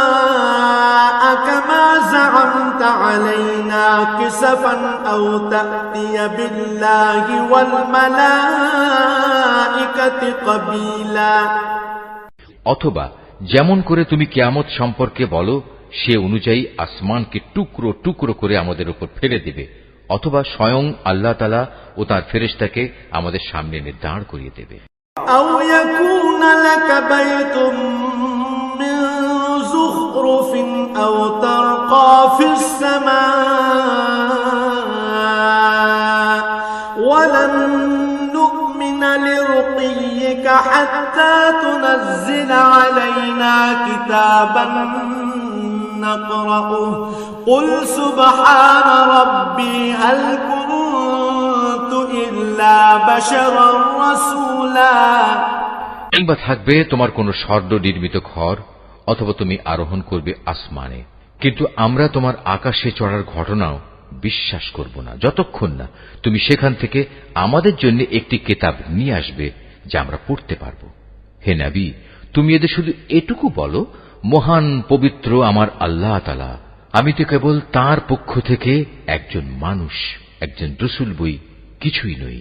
السَّمَاءَ كَمَا زَعَمْتَ عَلَيْنَا كِسَفًا أَوْ تَأْتِيَ بِاللَّهِ وَالْمَلَائِكَةِ قَبِيلًا অথবা যেমন করে তুমি কিয়ামত সম্পর্কে বলো সে অনুযায়ী আসমানকে টুকরো টুকরো করে আমাদের উপর ফেলে দেবে, অথবা স্বয়ং আল্লাহ তাআলা ও তার ফেরেশতাকে আমাদের সামনে এনে দাঁড় করিয়ে দেবে। أَوْ يَكُونَ لَكَ بَيْتٌ مِّن زُخْرُفٍ أَوْ تَرْقَىٰ فِي السَّمَاءِ وَلَن نُّؤْمِنَ لِرُقِيِّكَ حَتَّىٰ تُنَزِّلَ عَلَيْنَا كِتَابًا نَّقْرَؤُهُ قُلْ سُبْحَانَ رَبِّي هَلْ كُنتُ إِلَّا بَشَرًا رَّسُولًا কিংবা থাকবে তোমার কোন স্বর্ণ নির্মিত ঘর, অথবা তুমি আরোহণ করবে আসমানে, কিন্তু আমরা তোমার আকাশে চড়ার ঘটনাও বিশ্বাস করব না যতক্ষণ না তুমি সেখান থেকে আমাদের জন্য একটি কিতাব নিয়ে আসবে যা আমরা পড়তে পারব। হে নবী, তুমি এদের শুধু এটুকু বলো, মহান পবিত্র আমার আল্লাহ তাআলা, আমি তো কেবল তাঁর পক্ষ থেকে একজন মানুষ, একজন রাসূল বই, কিছুই নই।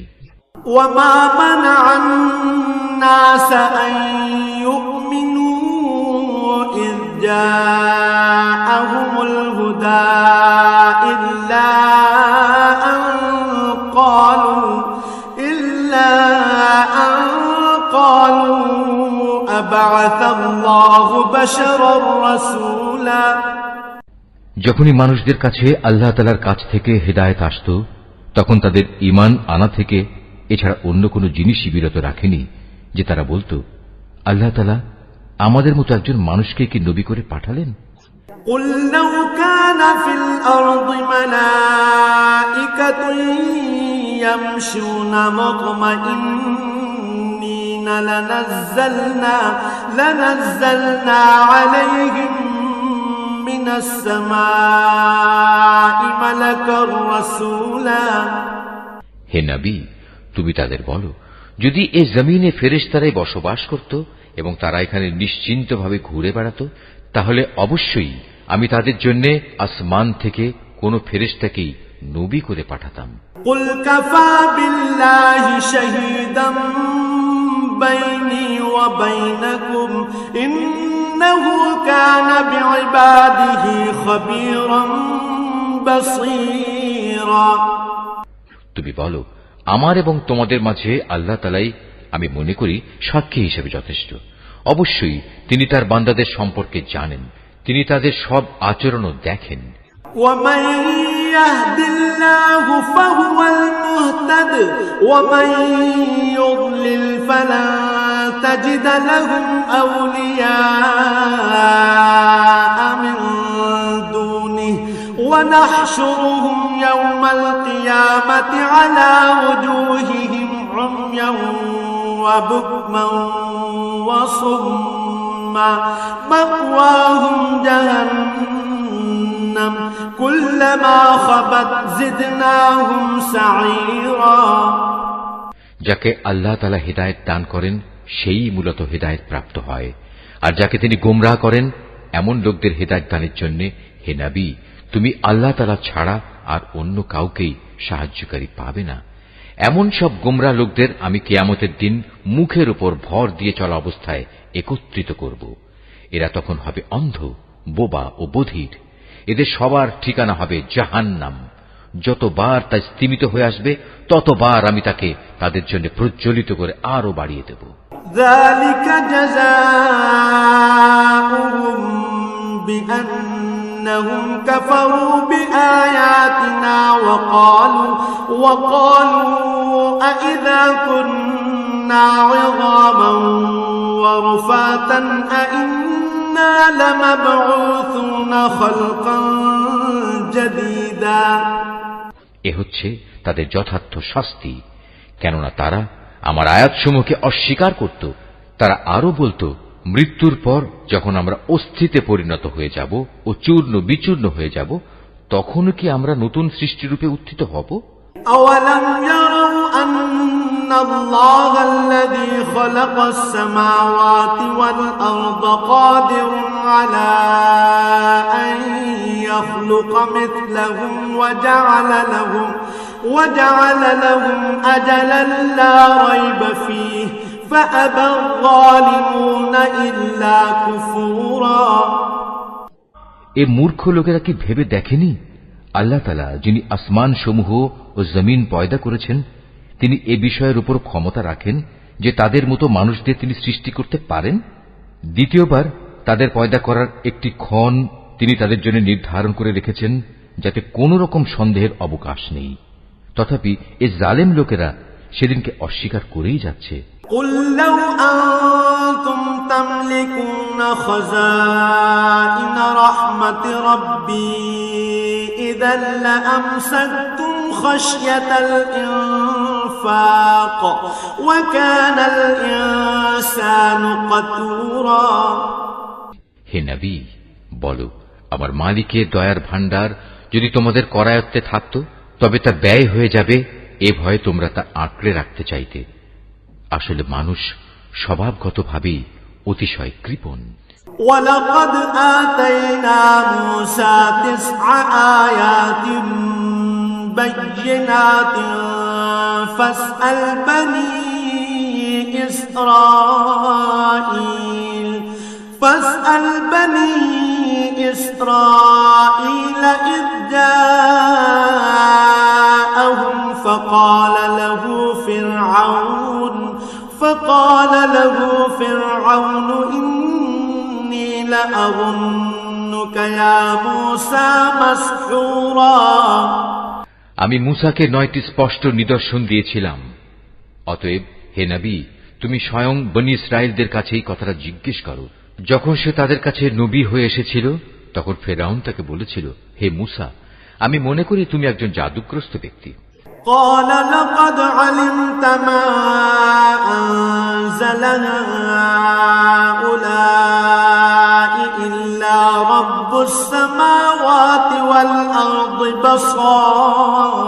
وَمَا مَنَعَ النَّاسَ أَن يُؤْمِنُوا إِذْ جَاءَهُمُ الْهُدَىٰ إِلَّا أَن قَالُوا أَبَعَثَ اللَّهُ بَشَرًا رَّسُولًا যখনই মানুষদের কাছে আল্লাহ তাআলার কাছ থেকে হিদায়াত আসত, তখন তাদের ঈমান আনা থেকে এছাড়া অন্য কোনো জিনিসই বিরত রাখেনি যে তারা বলতো, আল্লাহ তাআলা আমাদের মতো একজন মানুষকে কি নবী করে পাঠালেন? قل لو كان في الأرض ملائكة يمشون مطمئنين لنزلنا عليهم من السماء ملكا رسولا। হে নবী, তুমি তাদের বলো, যদি এ জমিনে ফেরেশতারাই বসবাস করত এবং তারা এখানে নিশ্চিন্তভাবে ঘুরে বেড়াত, তাহলে অবশ্যই আমি তাদের জন্য আসমান থেকে কোনো ফেরেশতাকেই নবী করে পাঠাতাম। قل كفى بالله شهيدا بيني وبينكم إنه كان بعباده خبيرا بصيرا। তুমি বলো, আমার এবং তোমাদের মাঝে আল্লাহ তাআলাই আমি মনে করি সাক্ষী হিসেবে যথেষ্ট। অবশ্যই তিনি তার বান্দাদের সম্পর্কে জানেন, তিনি তাদের সব আচরণও দেখেন। ومن يهد الله فهو المهتد ومن يضلل فلن تجد لهم أولياء من دونه ونحشرهم يوم القيامة على وجوههم عميا وبكما وصما مأواهم جهنم كلما خبت زدناهم سعيرا। যাকে আল্লাহ তাআলা হিদায়াত দান করেন সেই মূলত হিদায়াত প্রাপ্ত হয়, আর যাকে তিনি গোমরাহ করেন এমন লোকদের হিদায়াত দানের জন্য হে নবী, তুমি আল্লাহ তাআলা ছাড়া আর অন্য কাউকেই সাহায্যকারী পাবে না। এমন সব গোমরাহ লোকদের আমি কিয়ামতের দিন মুখের উপর ভর দিয়ে চলা অবস্থায় একত্রিত করব। এরা তখন হবে অন্ধ, বোবা ও বধির। এদের সবার ঠিকানা হবে জাহান্নাম। যতবার তা স্তিমিত হয়ে আসবে ততবার আমি তাকে তাদের জন্য প্রজ্বলিত করে আরো বাড়িয়ে দেব। ذلك جزاؤهم بأنهم كفروا بآياتنا وقالوا أإذا كنا عظاما ورفاتا أإنا لمبعوثون خلقا جديدا। এ হচ্ছে তাদের যথার্থ শাস্তি, কেননা তারা আমার আয়াতসমূহকে অস্বীকার করত। তারা আরো বলতো, মৃত্যুর পর যখন আমরা অস্থিতে পরিণত হয়ে যাব ও চূর্ণ বিচূর্ণ হয়ে যাব, তখন কি আমরা নতুন সৃষ্টিরূপে উত্থিত হব? أولم يروا أن الله الذي خلق السماوات والأرض قادر على أن يخلق مثلهم وجعل لهم أجلا لا ريب فيه فأبى الظالمون إلا كفورا। এ মূর্খ লোকেরা কি ভেবে দেখেনি, আল্লাহ তাআলা যিনি আসমান সমূহ ও জমিন পয়দা করেছেন, তিনি এ বিষয়ের উপর ক্ষমতা রাখেন যে তাদের মতো মানুষদের তিনি সৃষ্টি করতে পারেন। দ্বিতীয়বার তাদের পয়দা করার একটি ক্ষণ তিনি তাদের জন্য নির্ধারণ করে রেখেছেন, যাতে কোন রকম সন্দেহের অবকাশ নেই। তথাপি এ জালেম লোকেরা সেদিনকে অস্বীকার করেই যাচ্ছে। قل لو أنتم تملكون خزائن رحمة ربي إذا لأمسكتم خشية الإنفاق وكان الإنسان قتورا। হে নবী, বলো, আমার মালিকের দয়ার ভাণ্ডার যদি তোমাদের করায়ত্তে থাকত, তবে তা ব্যয় হয়ে যাবে এ ভয়ে তোমরা তা আঁকড়ে রাখতে চাইতে। আসলে মানুষ স্বভাবগতভাবেই অতিশয় কৃপণ। وَلَقَدْ آتَيْنَا مُوسَى 9 آيَاتٍ بَيِّنَاتٍ فَاسْأَلْ بَنِي إِسْرَائِيلَ إِذْ جَاءَهُمْ فقال له فرعون إني لأظنك يا موسى مسحورا। আমি মূসাকে 9টি স্পষ্ট নিদর্শন দিয়েছিলাম। অতএব হে নবী, তুমি স্বয়ং বনী ইসরায়েলদের কাছে এই কথাটা জিজ্ঞেস করো। যখন সে তাদের কাছে নবী হয়ে এসেছিল, তখন ফেরাউন তাকে বলেছিল, হে মূসা, আমি মনে করি তুমি একজন জাদুগ্রস্ত ব্যক্তি। قال لقد علمت ما أنزل هؤلاء إلا رب السماوات والأرض بصائر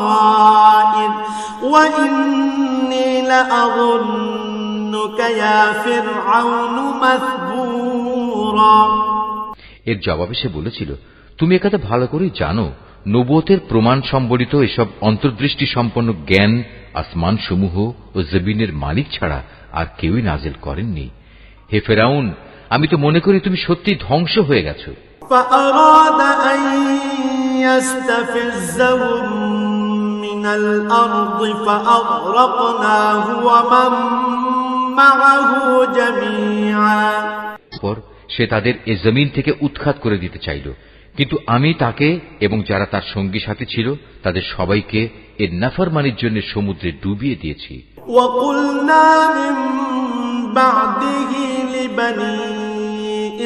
وإني لأظنك يا فرعون مثبورا। এর জবাবে সে বলেছিল, তুমি একথা ভালো করেই জানো, নবুয়তের প্রমাণ সম্বলিত এসব অন্তর্দৃষ্টি সম্পন্ন জ্ঞান আসমান সমূহ ও জমিনের মালিক ছাড়া আর কেউই নাজিল করেননি। হে ফেরাউন, আমি তো মনে করি তুমি সত্যি ধ্বংস হয়ে গেছো। فأراد أن يستفزهم من الأرض فأغرقناه ومن معه جميعا। পর সে তাদের এ জমিন থেকে উৎখাত করে দিতে চাইল, কিন্তু আমি তাকে এবং যারা তার সঙ্গী সাথী ছিল তাদের সবাইকে এর নাফরমানির জন্য সমুদ্রে ডুবিয়ে দিয়েছি। وقلنا من بعده لبني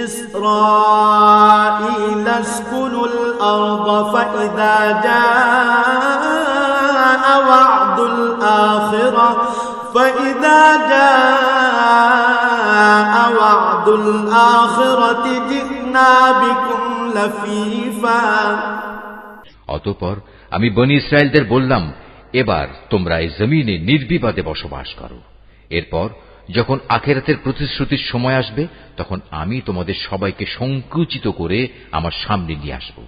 إسرائيل اسكنوا الأرض فإذا جاء وعد الآخرة جئنا بكم لفيفا। অতঃপর আমি বনী ইসরায়েলদের বললাম, এবার তোমরা এই জমিনে নির্বিবাদে বসবাস করো। এরপর যখন আখিরাতের প্রতিশ্রুতির সময় আসবে, তখন আমি তোমাদের সবাইকে সংকুচিত করে আমার সামনে নিয়ে আসব।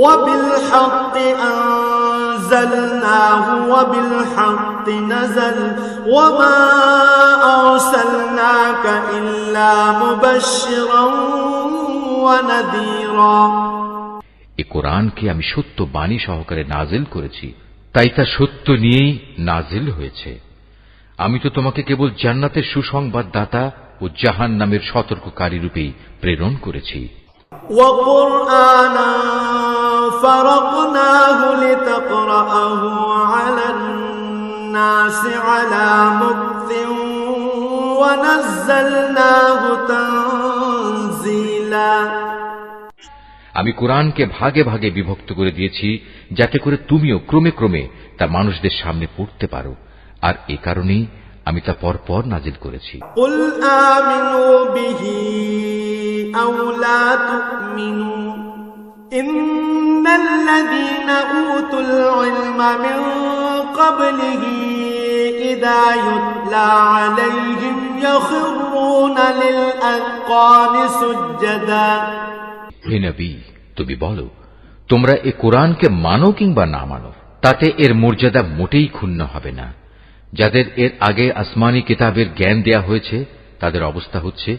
وبالحق أنزلناه وبالحق نزل وما أرسلناك إلا مبشرا ونذيرا। এই কোরআনকে আমি সত্য বাণী সহকারে নাজিল করেছি, তাই তা সত্য নিয়েই নাজিল হয়েছে। আমি তো তোমাকে কেবল জান্নাতের সুসংবাদদাতা ও জাহান্নামের সতর্ককারী রূপেই প্রেরণ করেছি। وقرآنا فرقناه لتقرأه على الناس على مكث ونزلناه تنزيلا। আমি কোরআনকে ভাগে ভাগে বিভক্ত করে দিয়েছি, যাতে করে তুমিও ক্রমে ক্রমে তা মানুষদের সামনে পড়তে পারো, আর এ কারণেই আমি তা পরপর নাজিল করেছি। قل آمنوا به أو لا تؤمنوا إن الذين أوتوا العلم من قبله إذا يتلى عليهم يخرون للأذقان سجدا। হে নবী, তুমি বলো, তোমরা এ কোরআনকে মানো কিংবা না মানো, তাতে এর মর্যাদা মোটেই ক্ষুণ্ণ হবে না। যাদের এর আগে আসমানি কিতাবের জ্ঞান দেয়া হয়েছে, তাদের অবস্থা হচ্ছে,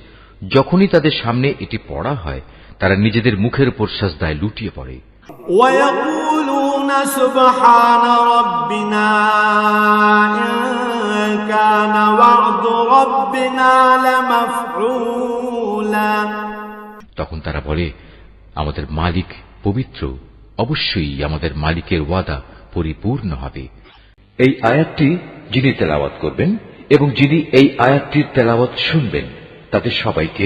যখনই তাদের সামনে এটি পড়া হয়, তারা নিজেদের মুখের উপর সাজদায় লুটিয়ে পড়ে। ويقولون سبحان ربنا إن كان وعد ربنا لمفعولا। তখন তারা বলে, আমাদের মালিক পবিত্র, অবশ্যই আমাদের মালিকের ওয়াদা পরিপূর্ণ হবে। এই আয়াতটি যিনি তেলাওয়াত করবেন এবং যিনি এই আয়াতটির তেলাওয়াত শুনবেন, তাদের সবাইকে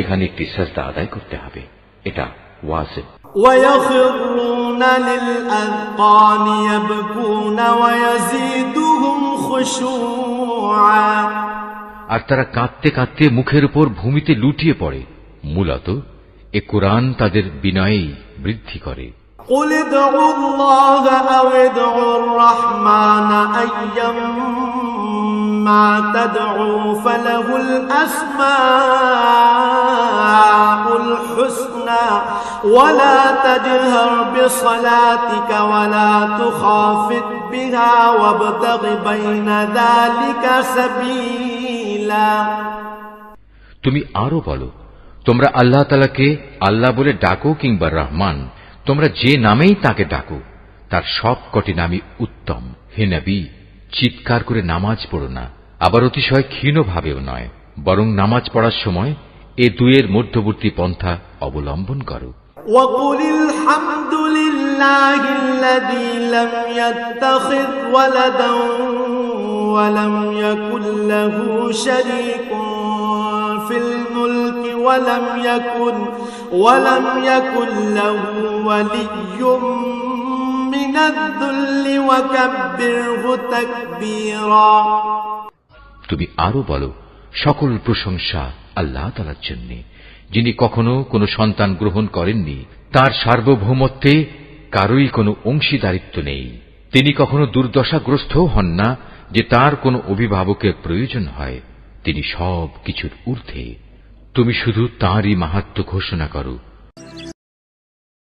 এখানে একটি সাজদা আদায় করতে হবে। এটা ওয়াজিব। ويخرون للأذقان يبكون ويزيدهم خشوعا। আর তারা কাঁদতে কাঁদতে মুখের উপর ভূমিতে লুটিয়ে পড়ে। মূলত এ কোরআন তাদের বিনয়েই বৃদ্ধি করে। قل ادعوا الله أو ادعوا الرحمن أيما تدعوا فله الأسماء الحسنى ولا تجهر بصلاتك ولا تخافت بها وابتغ بين ذلك سبيلا। তুমি আরো বলো, তোমরা আল্লাহ তাআলাকে আল্লাহ বলে ডাকো কিংবা রহমান, তোমরা যে নামেই তাকে ডাকো, তার সব কটি নামই উত্তম। হে নবী, চিৎকার করে নামাজ পড়ো না, আবার অতিশয় ক্ষীণ ভাবেও নয়, বরং নামাজ পড়ার সময় এ দুয়ের মধ্যবর্তী পন্থা অবলম্বন করো। وقل الحمد لله الذي لم يتخذ ولدا ولم يكن له شريك في الملك ولم يكن له ولي من الذل وكبره تكبيرا তুমি আরো বলো, সকল প্রশংসা আল্লাহ তাআলার জন্য, যিনি কখনো কোনো সন্তান গ্রহণ করেননি, তার সার্বভৌমত্বে কারোই কোনো অংশীদারিত্ব নেই। তিনি কখনো দুর্দশাগ্রস্তও হন না যে তার কোনো অভিভাবকের প্রয়োজন হয়। তিনি সব কিছুর ঊর্ধ্বে। তুমি শুধু তাঁরই মাহাত্ম্য ঘোষণা করো।